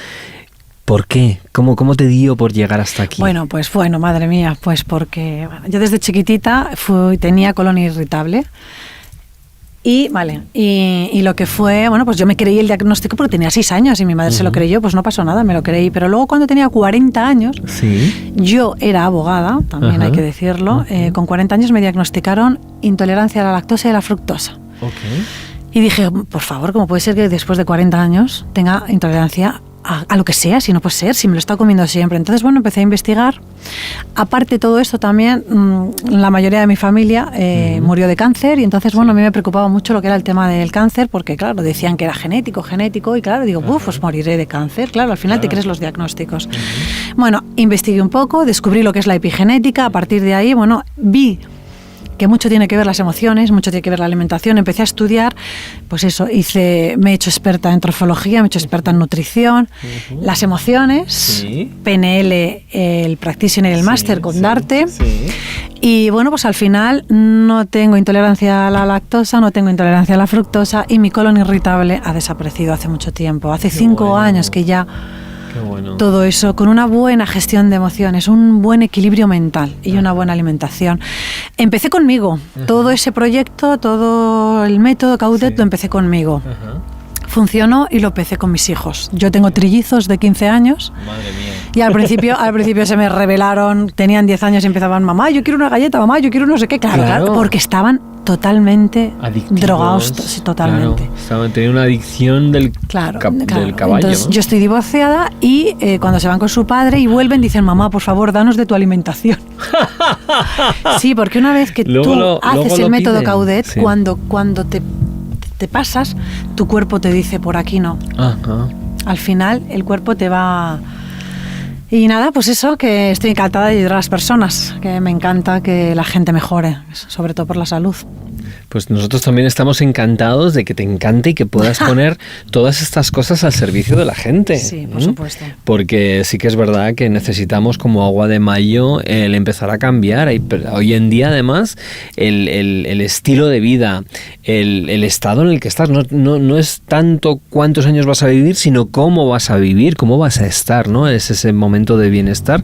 ¿por qué? ¿Cómo te dio por llegar hasta aquí? Bueno, madre mía, pues porque yo desde chiquitita tenía colon irritable. Y lo que fue, pues yo me creí el diagnóstico porque tenía 6 años y mi madre se lo creyó, pues no pasó nada, me lo creí. Pero luego cuando tenía 40 años, yo era abogada, también hay que decirlo, con 40 años me diagnosticaron intolerancia a la lactosa y a la fructosa. Y dije, por favor, ¿cómo puede ser que después de 40 años tenga intolerancia a lo que sea? Si no puede ser, si me lo está comiendo siempre. Entonces, empecé a investigar. Aparte de todo esto también, la mayoría de mi familia murió de cáncer y entonces, a mí me preocupaba mucho lo que era el tema del cáncer porque, claro, decían que era genético y claro, digo, pues moriré de cáncer. Claro, al final te crees los diagnósticos. Investigué un poco, descubrí lo que es la epigenética. A partir de ahí, vi que mucho tiene que ver las emociones, mucho tiene que ver la alimentación. Empecé a estudiar, pues eso, me he hecho experta en trofología, me he hecho experta en nutrición, las emociones, PNL, el practitioner y el máster con Darte. Y pues al final no tengo intolerancia a la lactosa, no tengo intolerancia a la fructosa y mi colon irritable ha desaparecido hace mucho tiempo. Hace 5 años que ya bueno. Todo eso con una buena gestión de emociones, un buen equilibrio mental y una buena alimentación. Empecé conmigo. Todo ese proyecto, todo el método Caudet lo empecé conmigo. Funcionó y lo empecé con mis hijos. Yo tengo trillizos de 15 años. Madre mía. Y al principio se me rebelaron, tenían 10 años y empezaban, mamá, yo quiero una galleta, mamá, yo quiero no sé qué. Claro. Porque estaban totalmente adictivos, drogados, sí, totalmente. Claro, tenían una adicción del caballo. Entonces, ¿no? yo estoy divorciada y cuando se van con su padre y vuelven, dicen, mamá, por favor, danos de tu alimentación. Sí, porque una vez que tú haces el método Caudet, sí. cuando te pasas, tu cuerpo te dice, por aquí no. Ajá. Al final, el cuerpo te va... Y nada, pues eso, que estoy encantada de ayudar a las personas, que me encanta que la gente mejore, sobre todo por la salud. Pues nosotros también estamos encantados de que te encante y que puedas poner todas estas cosas al servicio de la gente. Sí, por supuesto. Porque sí que es verdad que necesitamos como agua de mayo el empezar a cambiar. Hoy en día, además, el estilo de vida, el estado en el que estás, no es tanto cuántos años vas a vivir, sino cómo vas a vivir, cómo vas a estar, ¿no? Es ese momento de bienestar,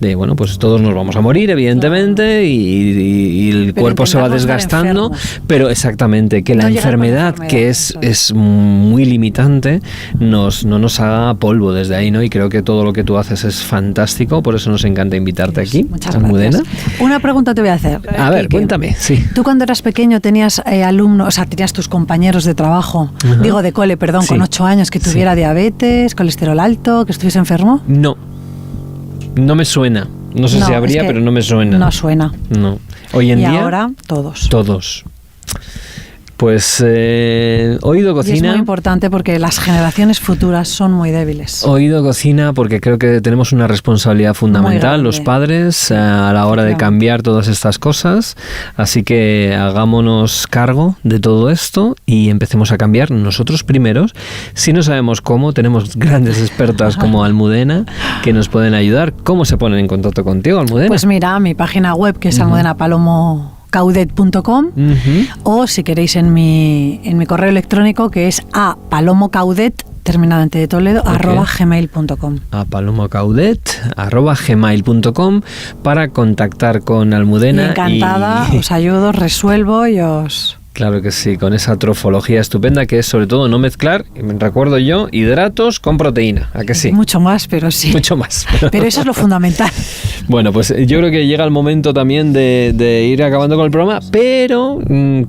de, bueno, pues todos nos vamos a morir, evidentemente, y el cuerpo se va desgastando. Pero exactamente, que la enfermedad, que es muy limitante, no nos haga polvo desde ahí, ¿no? Y creo que todo lo que tú haces es fantástico, por eso nos encanta invitarte aquí. Muchas gracias. Una pregunta te voy a hacer. A ver, cuéntame. Sí. Tú cuando eras pequeño tenías alumnos, o sea, tenías tus compañeros de trabajo, digo de cole, perdón, sí. Con 8 años, que tuviera diabetes, colesterol alto, que estuviese enfermo. No me suena. No sé si habría, pero no me suena. No suena. No. Hoy en día. Y ahora, todos. Pues Oído Cocina. Y es muy importante porque las generaciones futuras son muy débiles. Oído Cocina, porque creo que tenemos una responsabilidad fundamental, los padres, a la hora de cambiar todas estas cosas. Así que hagámonos cargo de todo esto y empecemos a cambiar nosotros primeros. Si no sabemos cómo, tenemos grandes expertas como Almudena que nos pueden ayudar. ¿Cómo se ponen en contacto contigo, Almudena? Pues mira, mi página web, que es almudenapalomocaudet.com, o si queréis en mi correo electrónico, que es apalomocaudet, terminado en T de Toledo, @gmail.com. apalomocaudet@gmail.com para contactar con Almudena. Encantada, os ayudo, os resuelvo y os... Claro que sí, con esa trofología estupenda que es sobre todo no mezclar, me recuerdo yo, hidratos con proteína, ¿a que sí? Mucho más, pero sí. Mucho más. Pero eso es lo fundamental. Bueno, pues yo creo que llega el momento también de ir acabando con el programa, pero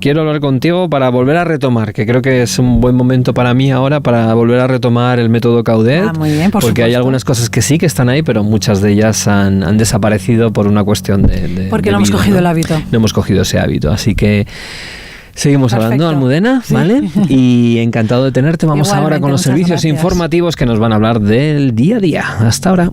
quiero hablar contigo para volver a retomar, que creo que es un buen momento para mí ahora para volver a retomar el método Caudet. Muy bien, por porque supuesto. Hay algunas cosas que sí que están ahí, pero muchas de ellas han desaparecido por una cuestión de porque no hemos cogido el hábito. No hemos cogido ese hábito, así que... Seguimos hablando, Almudena, ¿vale? Sí. Y encantado de tenerte. Vamos ahora con los servicios informativos que nos van a hablar del día a día. Hasta ahora.